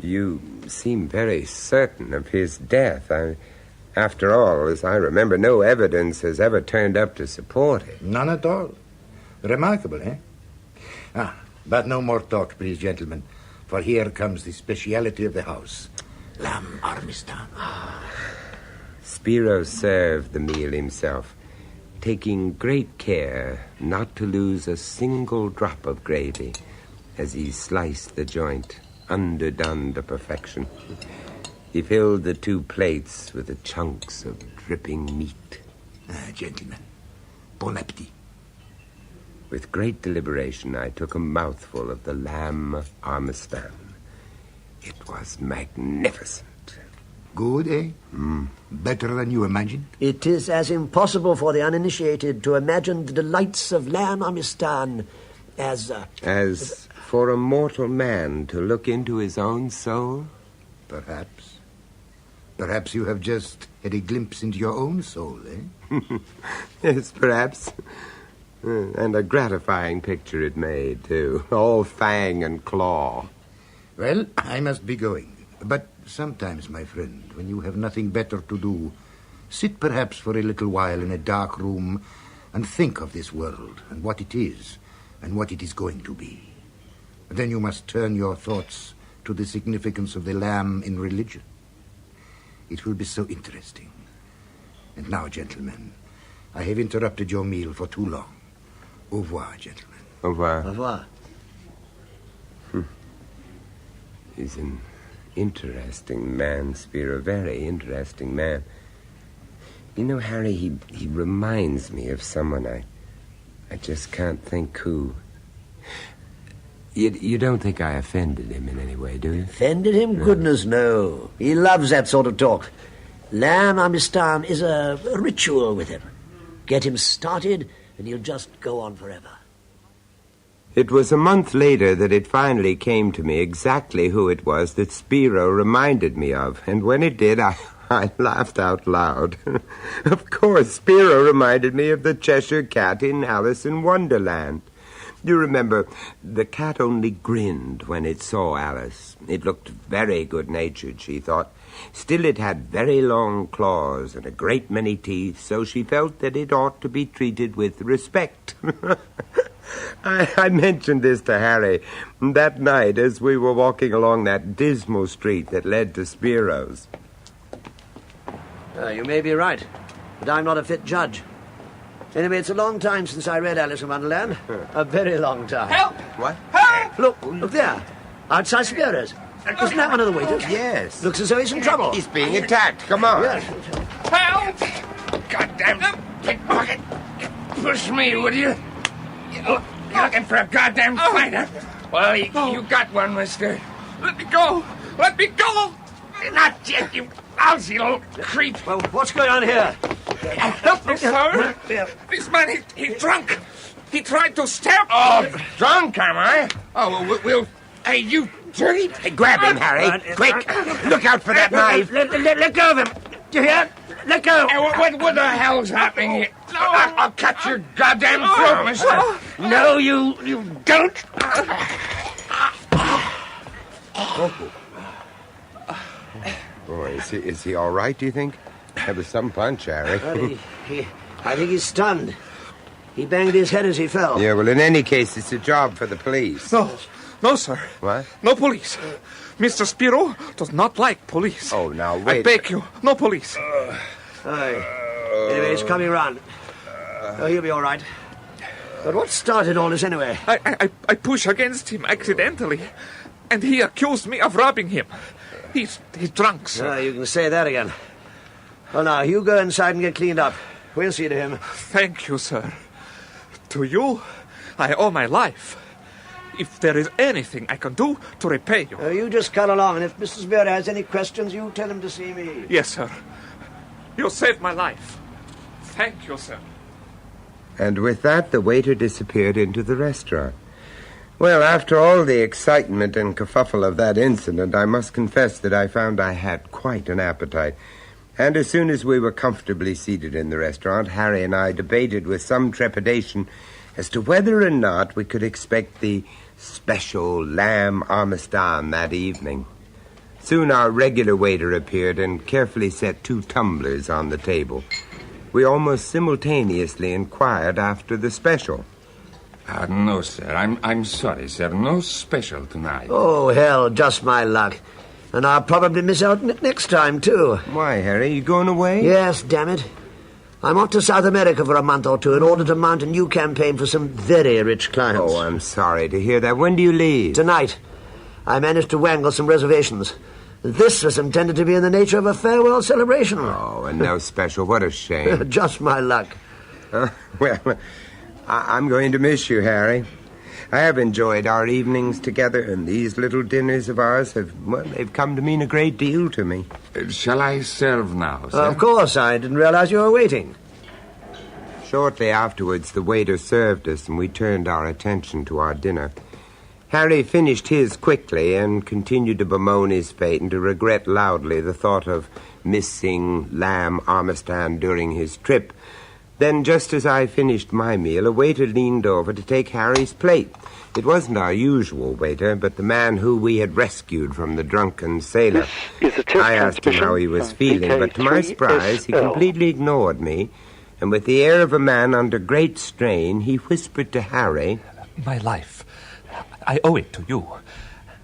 You seem very certain of his death. After all, as I remember, no evidence has ever turned up to support it. None at all. Remarkable, eh? But no more talk, please, gentlemen, for here comes the speciality of the house, lamb armistan. Spiro served the meal himself, taking great care not to lose a single drop of gravy as he sliced the joint, underdone to perfection. He filled the 2 plates with the chunks of dripping meat. Gentlemen, bon appetit. With great deliberation, I took a mouthful of the lamb armistan. It was magnificent. Good, eh? Better than you imagined? It is as impossible for the uninitiated to imagine the delights of lamb armistan as for a mortal man to look into his own soul? Perhaps. Perhaps you have just had a glimpse into your own soul, eh? Yes, perhaps. And a gratifying picture it made, too. All fang and claw. Well, I must be going. But sometimes, my friend, when you have nothing better to do, sit perhaps for a little while in a dark room and think of this world and what it is and what it is going to be. Then you must turn your thoughts to the significance of the lamb in religion. It will be so interesting. And now, gentlemen, I have interrupted your meal for too long. Au revoir, gentlemen. Au revoir. Au revoir. He's an interesting man, Spiro, a very interesting man. You know, Harry, he reminds me of someone. I just can't think who. You don't think I offended him in any way, do you? Offended him? No. Goodness, no. He loves that sort of talk. Lamb armistan is a ritual with him. Get him started, and he'll just go on forever. It was a month later that it finally came to me exactly who it was that Spiro reminded me of. And when it did, I laughed out loud. Of course, Spiro reminded me of the Cheshire Cat in Alice in Wonderland. You remember, the cat only grinned when it saw Alice. It looked very good-natured, she thought. Still, it had very long claws and a great many teeth, so she felt that it ought to be treated with respect. I mentioned this to Harry that night as we were walking along that dismal street that led to Spiro's. You may be right, but I'm not a fit judge. Anyway, it's a long time since I read Alice in Wonderland. A very long time. Help! What? Help! Look there. Outside Spiro's. Isn't that one of the waiters? Yes. Looks as though he's in trouble. He's being attacked. Come on. Yes. Help! Goddamn pickpocket! Push me, would you? You're looking for a goddamn fight, huh? Well, you got one, mister. Let me go! Let me go! Not yet, you lousy little creep. Well, what's going on here? Help me, sir. This man, he's drunk. He tried to stab me. Oh, drunk, am I? Oh, well, we'll... Hey, you dirty... Hey, grab him, Harry. Quick. Look out for that knife. Let go of him. Do you hear? Let go. Hey, what the hell's happening here? I'll cut your goddamn throat, mister. No, you don't. Boy, is he all right, do you think? That was some punch, Harry. Well, I think he's stunned. He banged his head as he fell. Yeah, well, in any case, it's a job for the police. No, sir. What? No police. Mr. Spiro does not like police. Oh, now, wait. I beg you, no police. Anyway, he's coming round. He'll be all right. But what started all this anyway? I pushed against him accidentally, and he accused me of robbing him. He's drunk, sir. You can say that again. Well, now, you go inside and get cleaned up. We'll see to him. Thank you, sir. To you, I owe my life. If there is anything I can do to repay you... You just cut along, and if Mrs. Vera has any questions, you tell him to see me. Yes, sir. You saved my life. Thank you, sir. And with that, the waiter disappeared into the restaurant. Well, after all the excitement and kerfuffle of that incident, I must confess that I found I had quite an appetite. And as soon as we were comfortably seated in the restaurant, Harry and I debated with some trepidation as to whether or not we could expect the special lamb armistan that evening. Soon our regular waiter appeared and carefully set 2 tumblers on the table. We almost simultaneously inquired after the special. No, sir. I'm sorry, sir. No special tonight. Oh, hell, just my luck. And I'll probably miss out next time, too. Why, Harry, you going away? Yes, damn it. I'm off to South America for a month or two in order to mount a new campaign for some very rich clients. Oh, I'm sorry to hear that. When do you leave? Tonight. I managed to wangle some reservations. This was intended to be in the nature of a farewell celebration. Oh, and no special. What a shame. Just my luck. Well, I'm going to miss you, Harry. I have enjoyed our evenings together, and these little dinners of ours they've come to mean a great deal to me. Shall I serve now, sir? Of course, I didn't realize you were waiting. Shortly afterwards, the waiter served us, and we turned our attention to our dinner. Harry finished his quickly and continued to bemoan his fate and to regret loudly the thought of missing lamb armistan during his trip. Then, just as I finished my meal, a waiter leaned over to take Harry's plate. It wasn't our usual waiter, but the man who we had rescued from the drunken sailor. I asked him how he was feeling, but to my surprise, he completely ignored me, and with the air of a man under great strain, he whispered to Harry, My life. I owe it to you.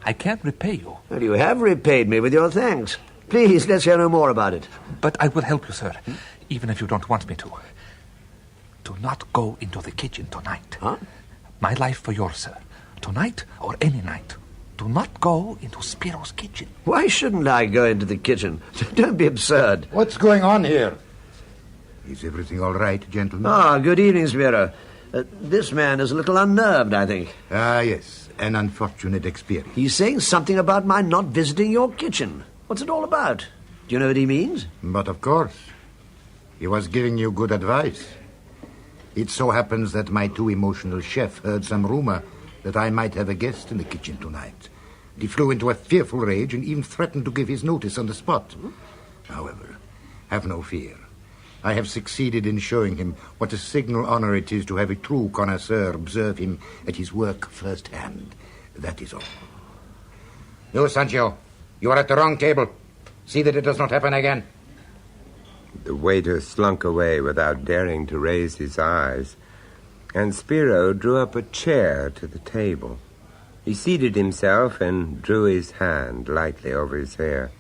I can't repay you. Well, you have repaid me with your thanks. Please, let's hear no more about it. But I will help you, sir, even if you don't want me to. Do not go into the kitchen tonight. Huh? My life for yours, sir. Tonight or any night. Do not go into Spiro's kitchen. Why shouldn't I go into the kitchen? Don't be absurd. What's going on here? Is everything all right, gentlemen? Good evening, Spiro. This man is a little unnerved, I think. Yes. An unfortunate experience. He's saying something about my not visiting your kitchen. What's it all about? Do you know what he means? But of course. He was giving you good advice. It so happens that my too emotional chef heard some rumor that I might have a guest in the kitchen tonight. He flew into a fearful rage and even threatened to give his notice on the spot. However, have no fear. I have succeeded in showing him what a signal honor it is to have a true connoisseur observe him at his work firsthand. That is all. You, Sancho, you are at the wrong table. See that it does not happen again. The waiter slunk away without daring to raise his eyes, and Spiro drew up a chair to the table. He seated himself and drew his hand lightly over his hair.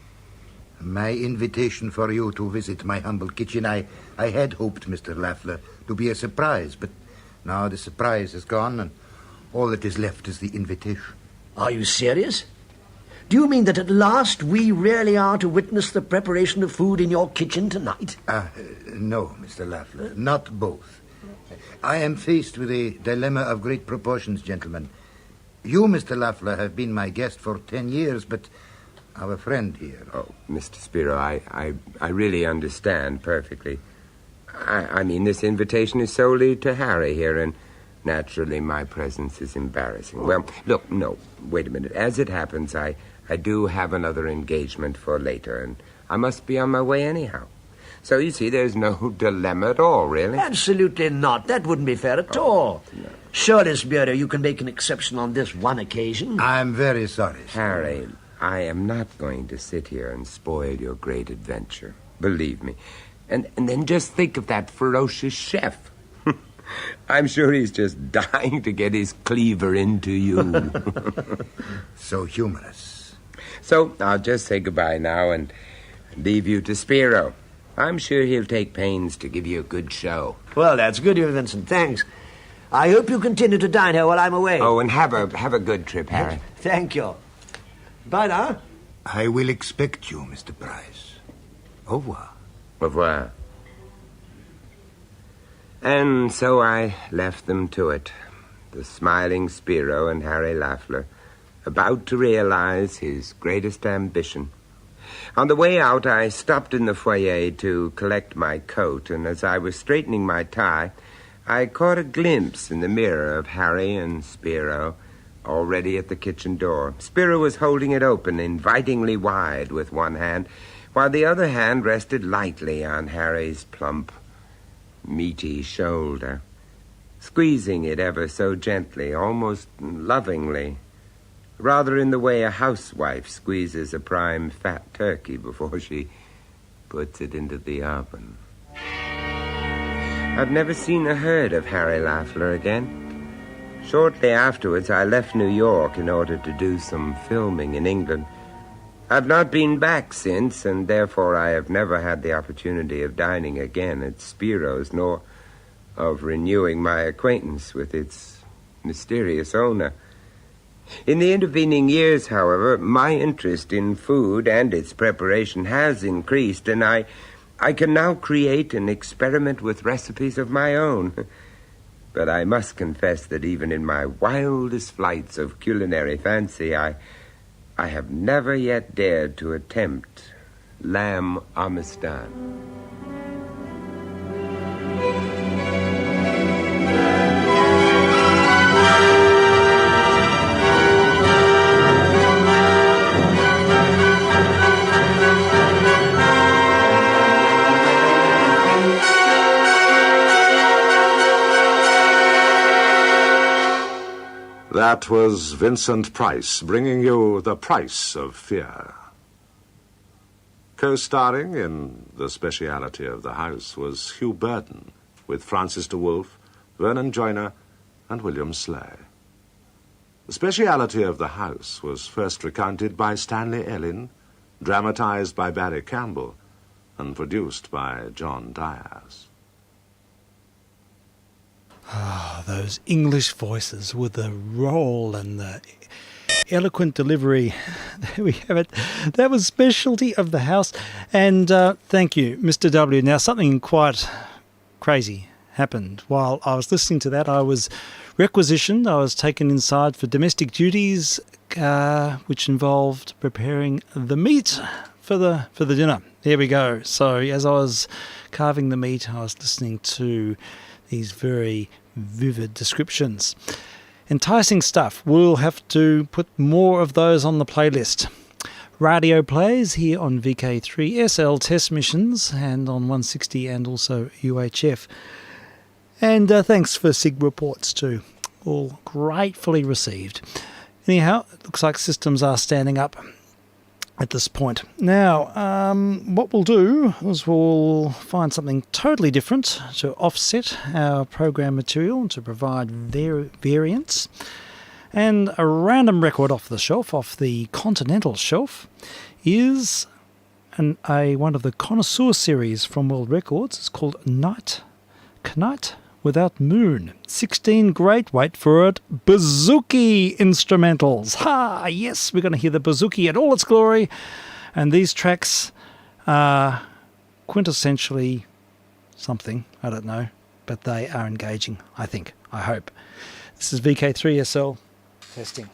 My invitation for you to visit my humble kitchen, I had hoped, Mr. Lafleur, to be a surprise, but now the surprise is gone, and all that is left is the invitation. Are you serious? Do you mean that at last we really are to witness the preparation of food in your kitchen tonight? No, Mr. Lafleur, not both. I am faced with a dilemma of great proportions, gentlemen. You, Mr. Lafleur, have been my guest for 10 years, but our friend here... Oh, Mr. Spiro, I really understand perfectly. I mean, this invitation is solely to Harry here, and naturally my presence is embarrassing. Well, look, no, wait a minute. As it happens, I do have another engagement for later, and I must be on my way anyhow. So, you see, there's no dilemma at all, really. Absolutely not. That wouldn't be fair at all. No. Surely, Spiro, you can make an exception on this one occasion. I'm very sorry, Harry, I am not going to sit here and spoil your great adventure. Believe me. And then just think of that ferocious chef. I'm sure he's just dying to get his cleaver into you. So humorous. So I'll just say goodbye now and leave you to Spiro. I'm sure he'll take pains to give you a good show. Well, that's good of you, Vincent. Thanks. I hope you continue to dine here while I'm away. Oh, and have a good trip, Harry. Thank you. Bye now. I will expect you, Mr. Price. Au revoir. Au revoir. And so I left them to it, the smiling Spiro and Harry Lafler, about to realize his greatest ambition. On the way out, I stopped in the foyer to collect my coat, and as I was straightening my tie, I caught a glimpse in the mirror of Harry and Spiro already at the kitchen door. Spiro was holding it open, invitingly wide with one hand, while the other hand rested lightly on Harry's plump, meaty shoulder, squeezing it ever so gently, almost lovingly, rather in the way a housewife squeezes a prime fat turkey before she puts it into the oven. I've never seen or heard of Harry Lafler again. Shortly afterwards, I left New York in order to do some filming in England. I've not been back since, and therefore I have never had the opportunity of dining again at Spiro's, nor of renewing my acquaintance with its mysterious owner. In the intervening years, however, my interest in food and its preparation has increased, and I can now create and experiment with recipes of my own. But I must confess that even in my wildest flights of culinary fancy, I have never yet dared to attempt lamb amistad. That was Vincent Price bringing you The Price of Fear. Co-starring in The Speciality of the House was Hugh Burden, with Francis de Wolfe, Vernon Joyner, and William Slay. The Speciality of the House was first recounted by Stanley Ellin, dramatized by Barry Campbell, and produced by John Diaz. Ah, those English voices with the roll and the eloquent delivery. There we have it. That was Specialty of the House. And thank you, Mr. W. Now, something quite crazy happened. While I was listening to that, I was requisitioned. I was taken inside for domestic duties, which involved preparing the meat for the dinner. There we go. So as I was carving the meat, I was listening to these very vivid descriptions. Enticing stuff. We'll have to put more of those on the playlist. Radio plays here on vk3sl test missions and on 160 and also UHF. And thanks for SIG reports too. All gratefully received. Anyhow, it looks like systems are standing up at this point. Now, what we'll do is we'll find something totally different to offset our program material to provide variance. And a random record off the shelf, off the Continental shelf, is one of the Connoisseur series from World Records. It's called Night Without Moon. 16 great, wait for it, bouzouki instrumentals. Ha! Yes, we're going to hear the bouzouki in all its glory. And these tracks are quintessentially something, I don't know, but they are engaging, I think, I hope. This is VK3SL testing.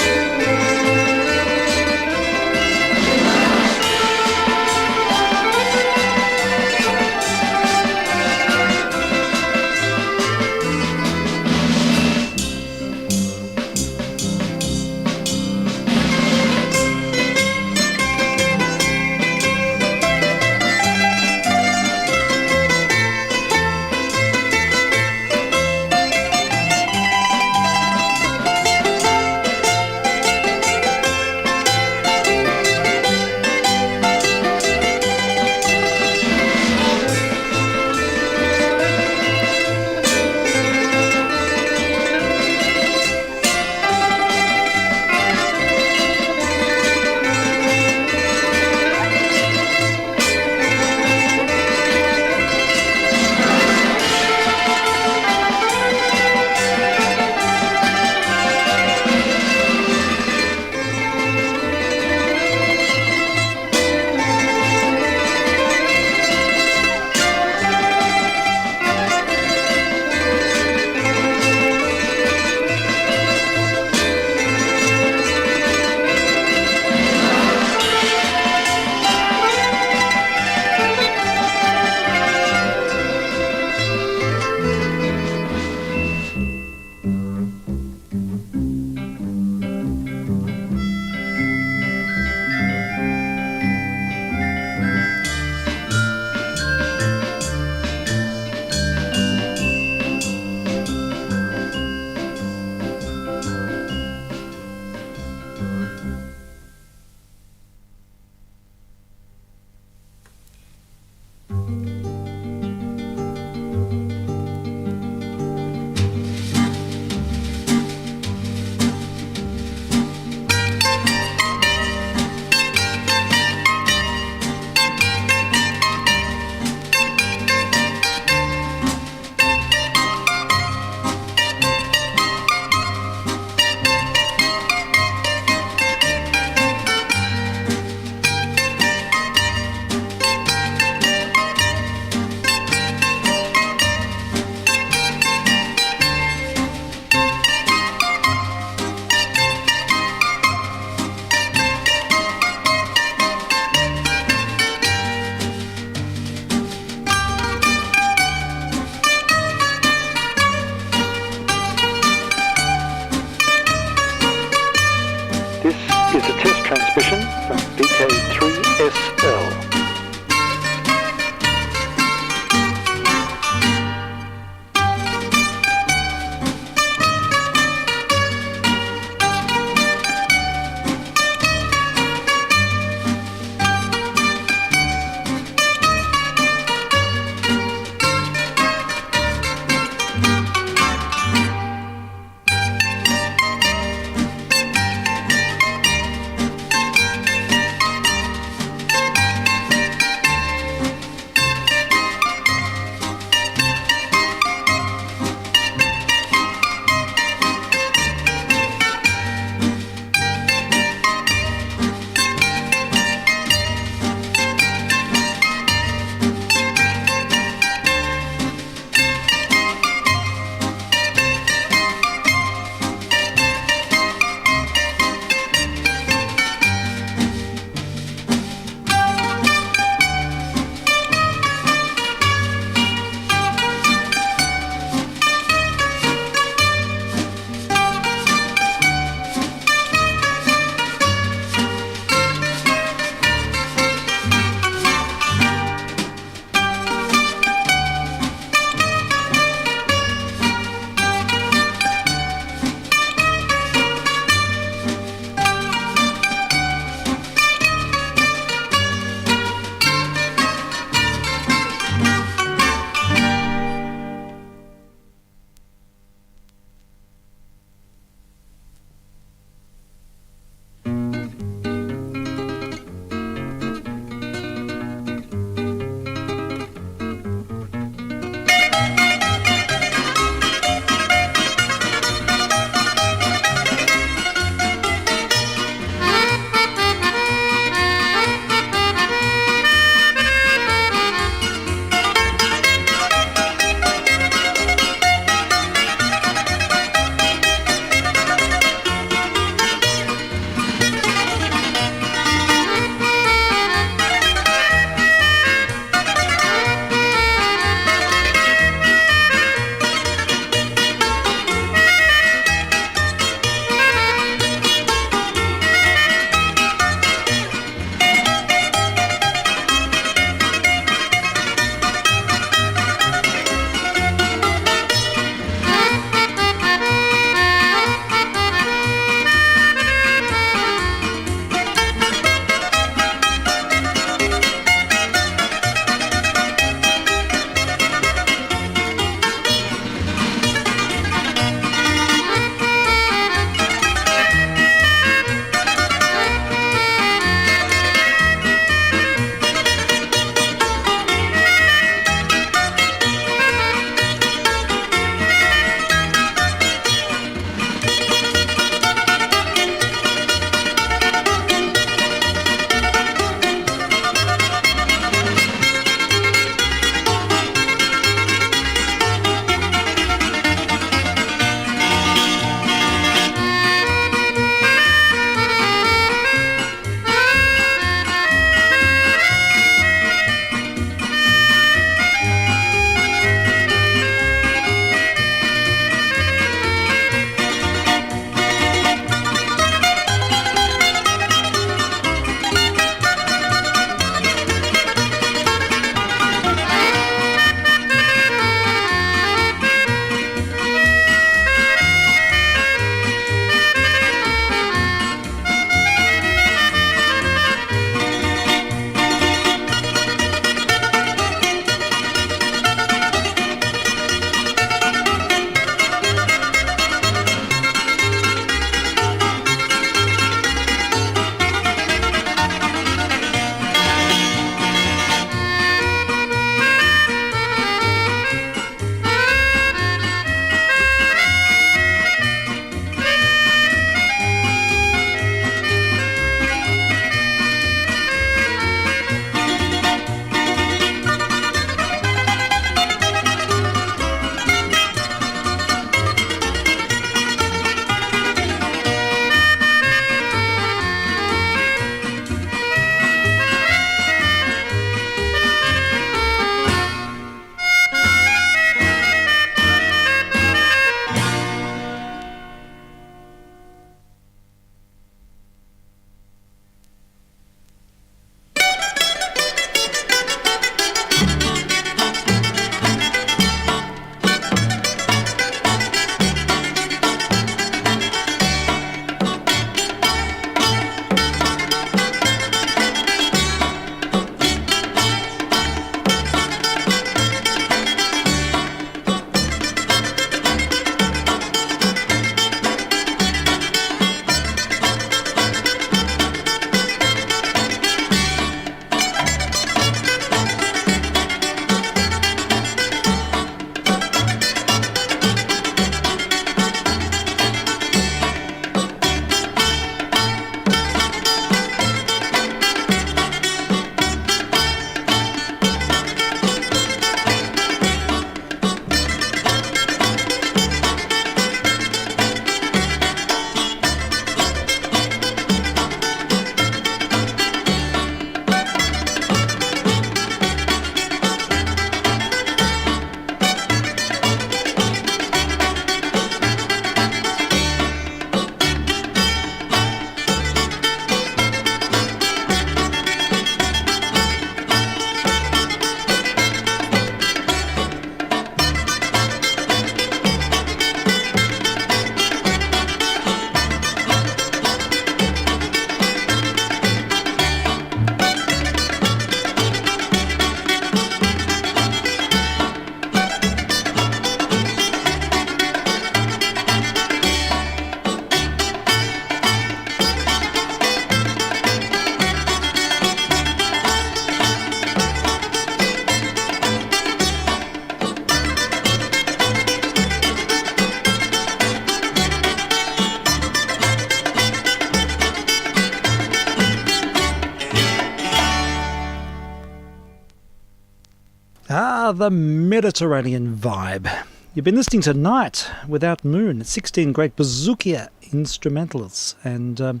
rather Mediterranean vibe. You've been listening to Night Without Moon, 16 great bouzoukia instrumentals, and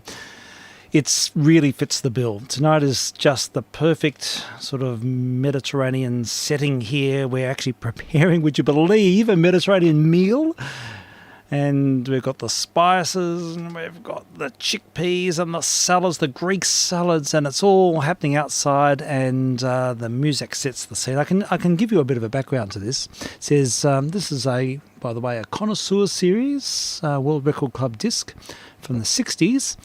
it really fits the bill. Tonight is just the perfect sort of Mediterranean setting here. We're actually preparing, would you believe, a Mediterranean meal. And we've got the spices, and we've got the chickpeas and the salads, the Greek salads, and it's all happening outside, and the music sets the scene. I can give you a bit of a background to this. It says this is by the way, a connoisseur series, World Record Club disc from the 60s.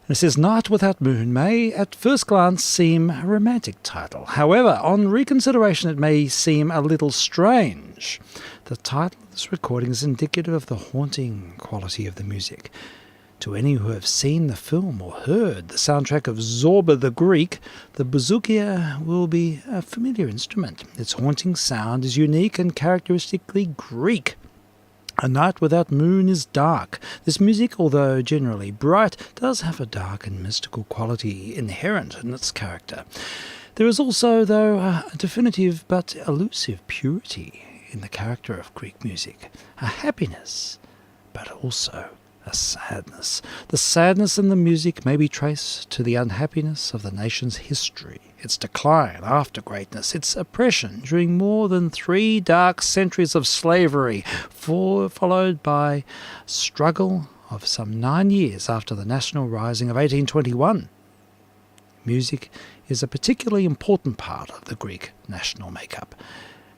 And it says, Night Without Moon may at first glance seem a romantic title. However, on reconsideration it may seem a little strange. The title of this recording is indicative of the haunting quality of the music. To any who have seen the film or heard the soundtrack of Zorba the Greek, the bouzoukia will be a familiar instrument. Its haunting sound is unique and characteristically Greek. A Night Without Moon is dark. This music, although generally bright, does have a dark and mystical quality inherent in its character. There is also, though, a definitive but elusive purity in the character of Greek music, a happiness, but also a sadness. The sadness in the music may be traced to the unhappiness of the nation's history, its decline after greatness, its oppression during more than 3 dark centuries of slavery, followed by struggle of some 9 years after the national rising of 1821. Music is a particularly important part of the Greek national makeup.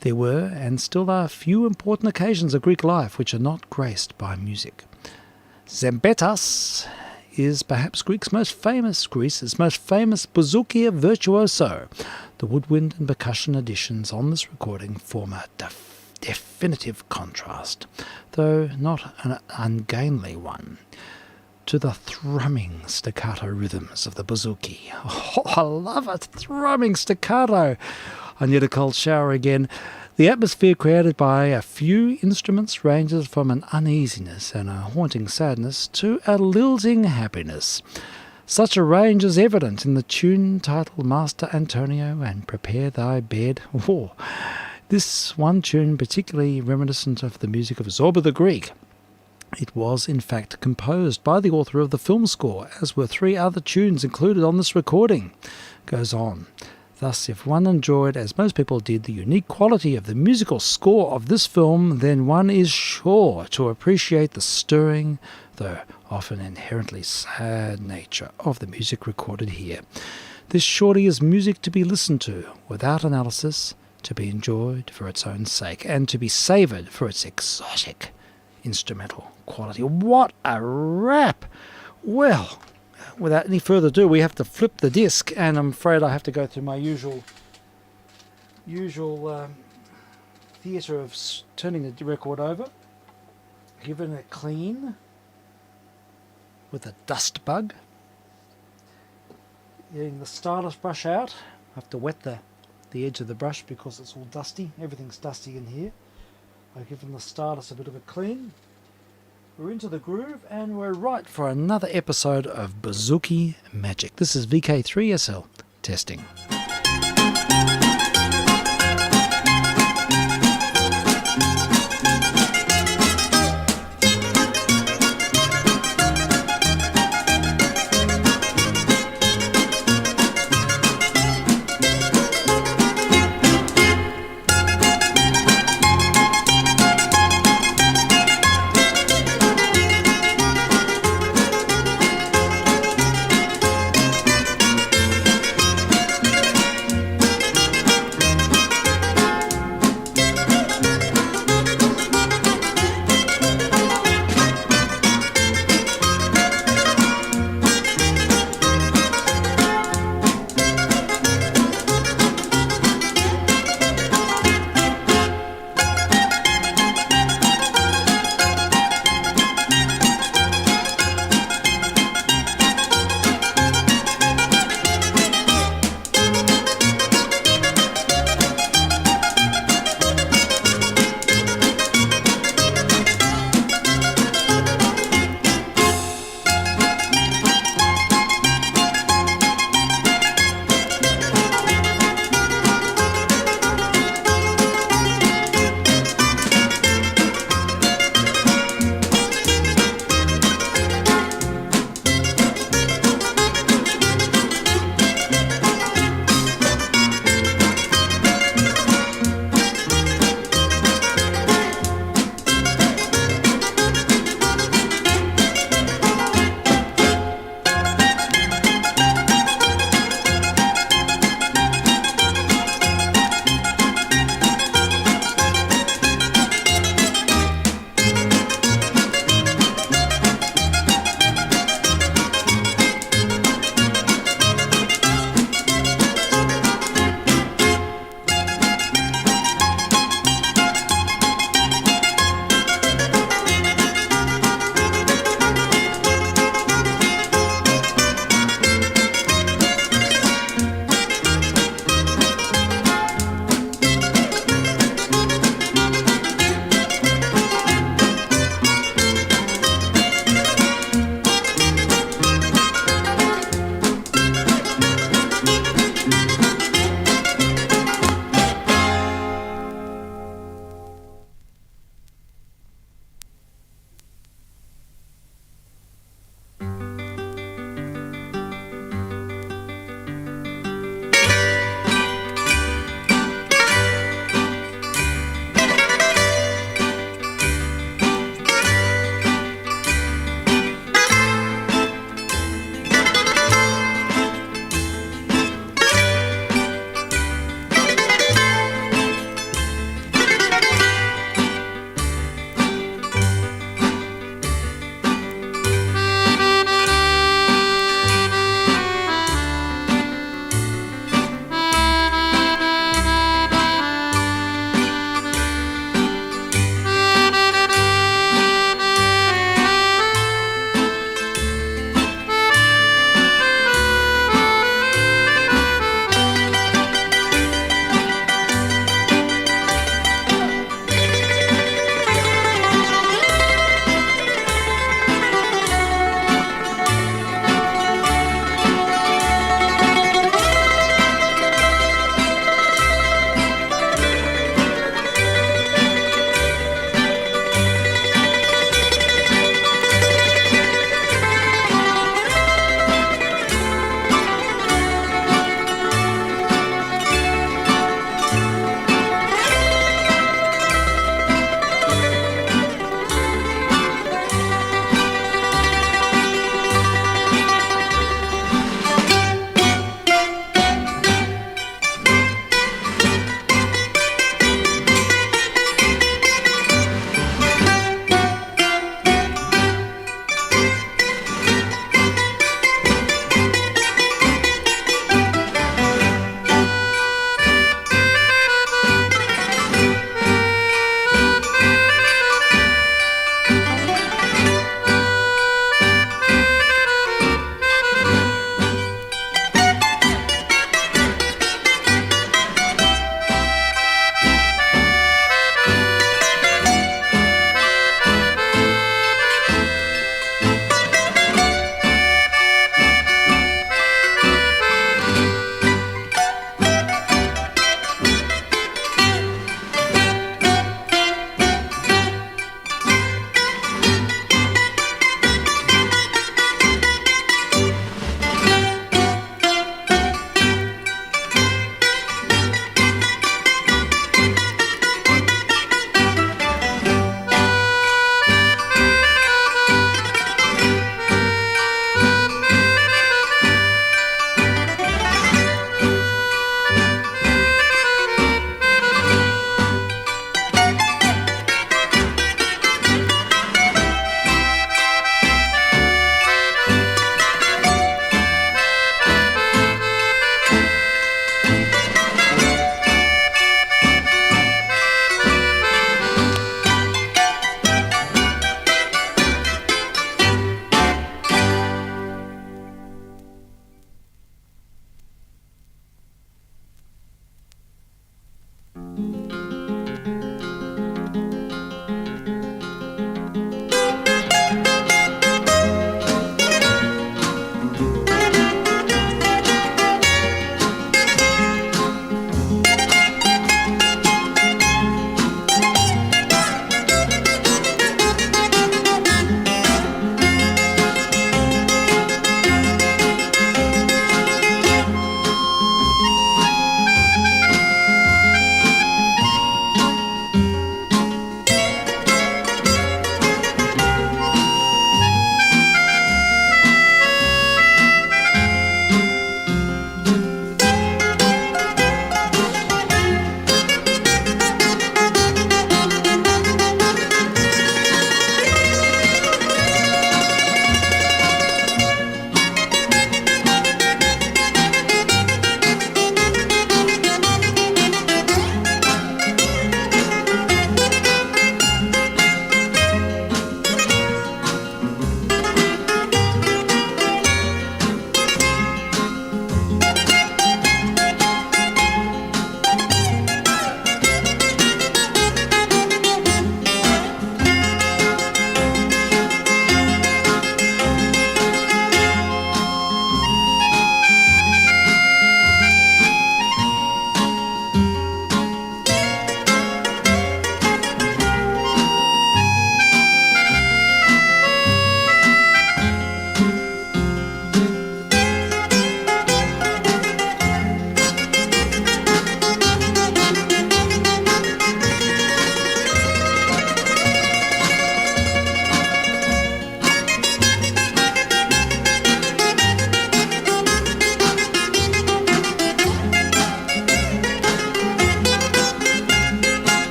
There were, and still are, few important occasions of Greek life which are not graced by music. Zembetas is perhaps Greece's most famous bouzoukia virtuoso. The woodwind and percussion additions on this recording form a definitive contrast, though not an ungainly one, to the thrumming staccato rhythms of the bouzouki. Oh, I love it! Thrumming staccato! I need a cold shower again. The atmosphere created by a few instruments ranges from an uneasiness and a haunting sadness to a lilting happiness. Such a range is evident in the tune titled Master Antonio and Prepare Thy Bed. Oh, this one tune particularly reminiscent of the music of Zorba the Greek. It was, in fact, composed by the author of the film score, as were 3 other tunes included on this recording. Goes on. Thus, if one enjoyed, as most people did, the unique quality of the musical score of this film, then one is sure to appreciate the stirring, though often inherently sad nature of the music recorded here. This surely is music to be listened to without analysis, to be enjoyed for its own sake, and to be savoured for its exotic instrumental quality. What a rap! Well, without any further ado, we have to flip the disc, and I'm afraid I have to go through my usual theatre of turning the record over, giving it clean with a dust bug, getting the stylus brush out. I have to wet the edge of the brush because it's all dusty. Everything's dusty in here. I've given the stylus a bit of a clean. We're into the groove, and we're right for another episode of Bouzouki Magic. This is vk3sl testing.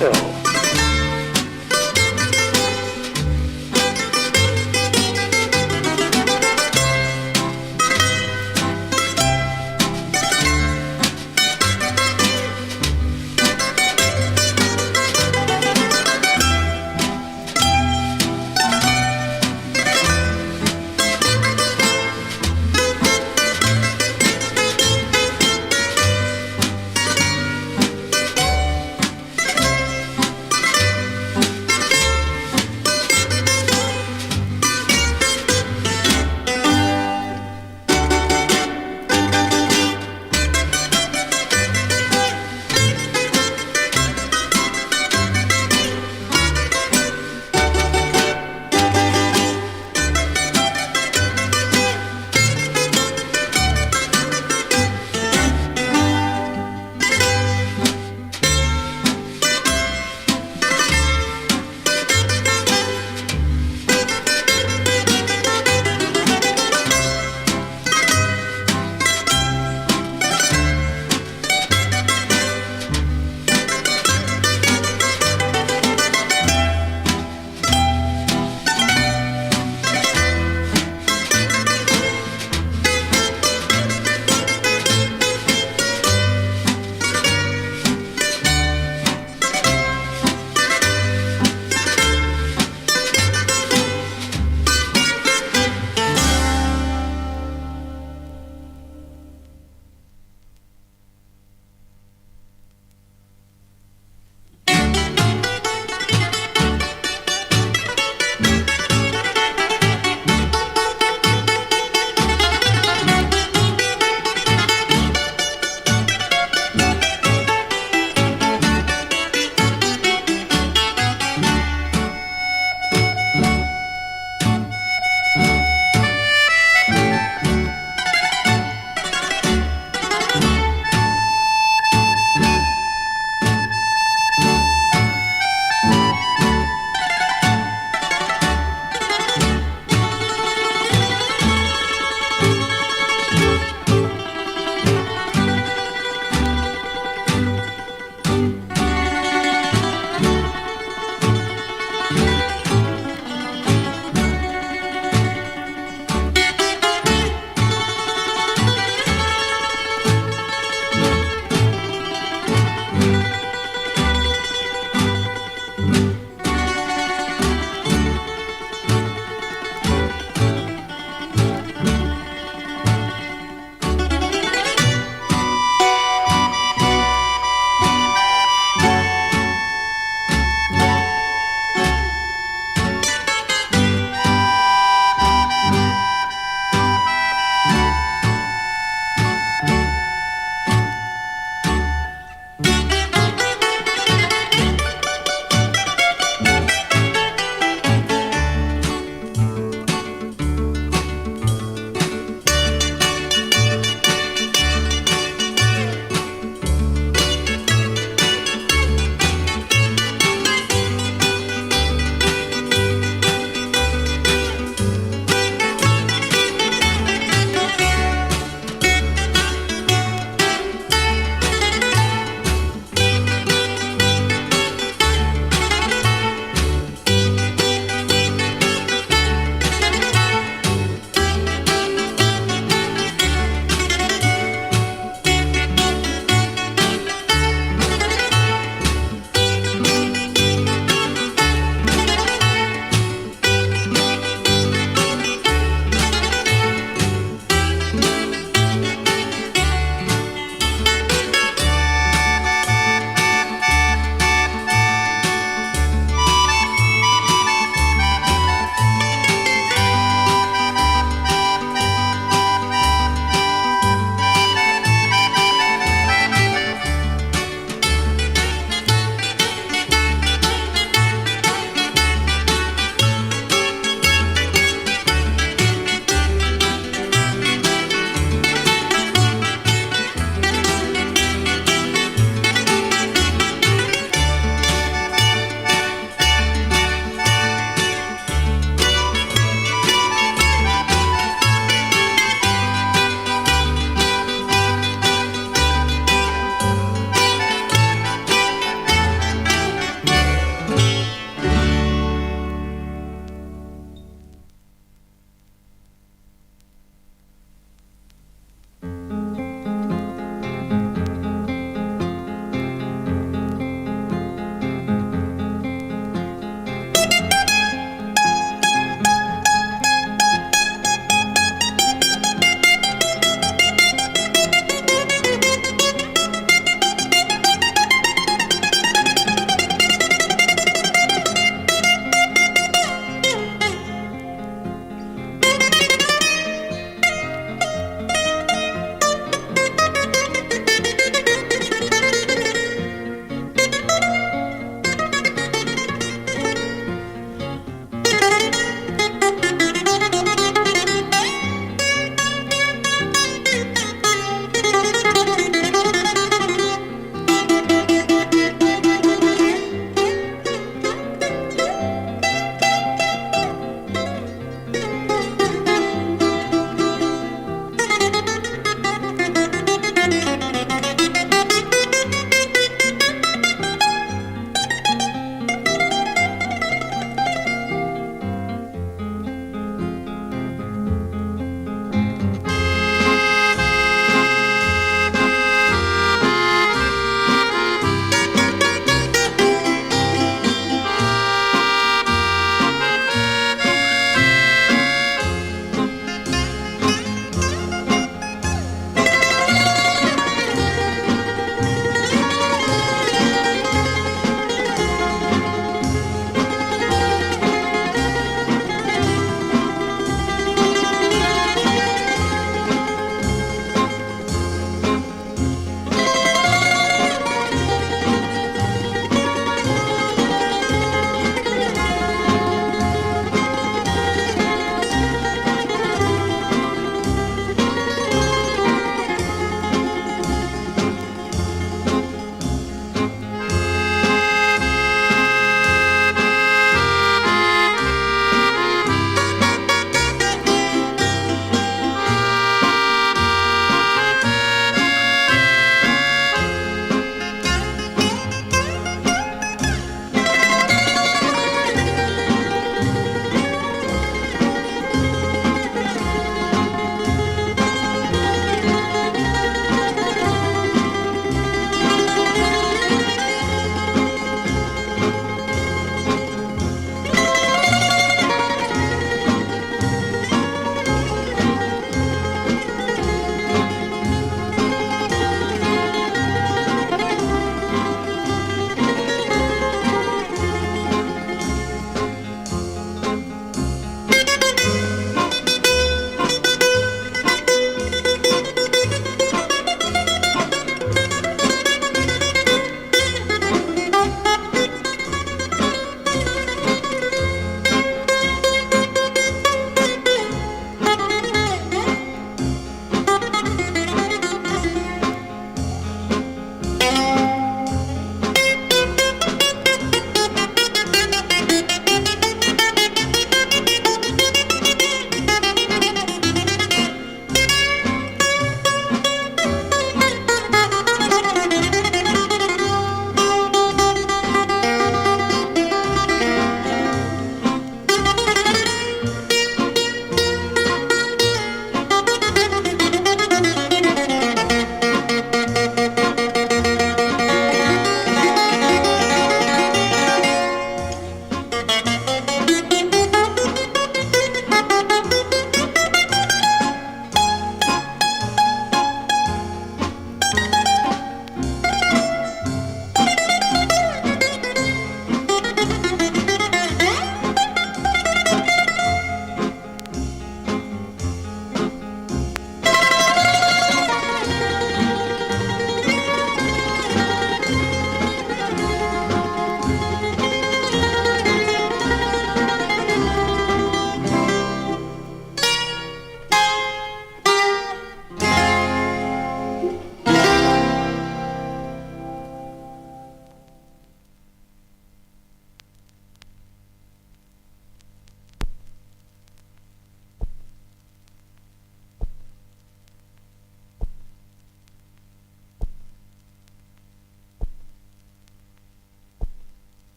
vk3sl.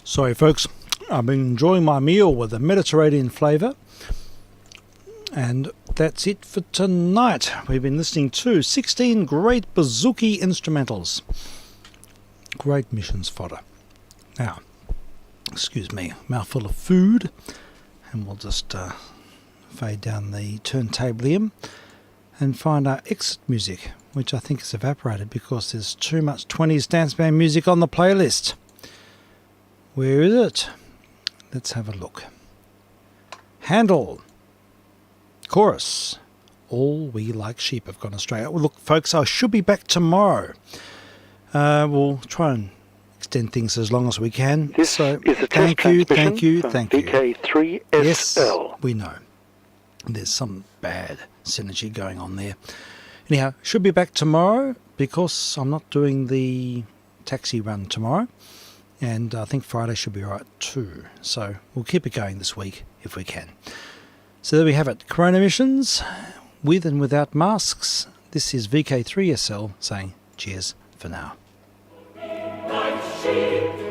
Sorry, folks. I've been enjoying my meal with a Mediterranean flavour. And that's it for tonight. We've been listening to 16 great bouzouki instrumentals. Great missions fodder. Now, excuse me, mouthful of food. And we'll just fade down the turntablium and find our exit music, which I think has evaporated because there's too much 20s dance band music on the playlist. Where is it? Let's have a look. Handel. Chorus. All We Like Sheep have gone astray. Well, look, folks, I should be back tomorrow. We'll try and extend things as long as we can. This so is a thank test you. transmission from vk3sl. Yes, we know. There's some bad synergy going on there. Anyhow, should be back tomorrow because I'm not doing the taxi run tomorrow. And I think Friday should be right too. So we'll keep it going this week if we can. So there we have it. Corona missions with and without masks. This is vk3sl saying cheers for now. Like sheep.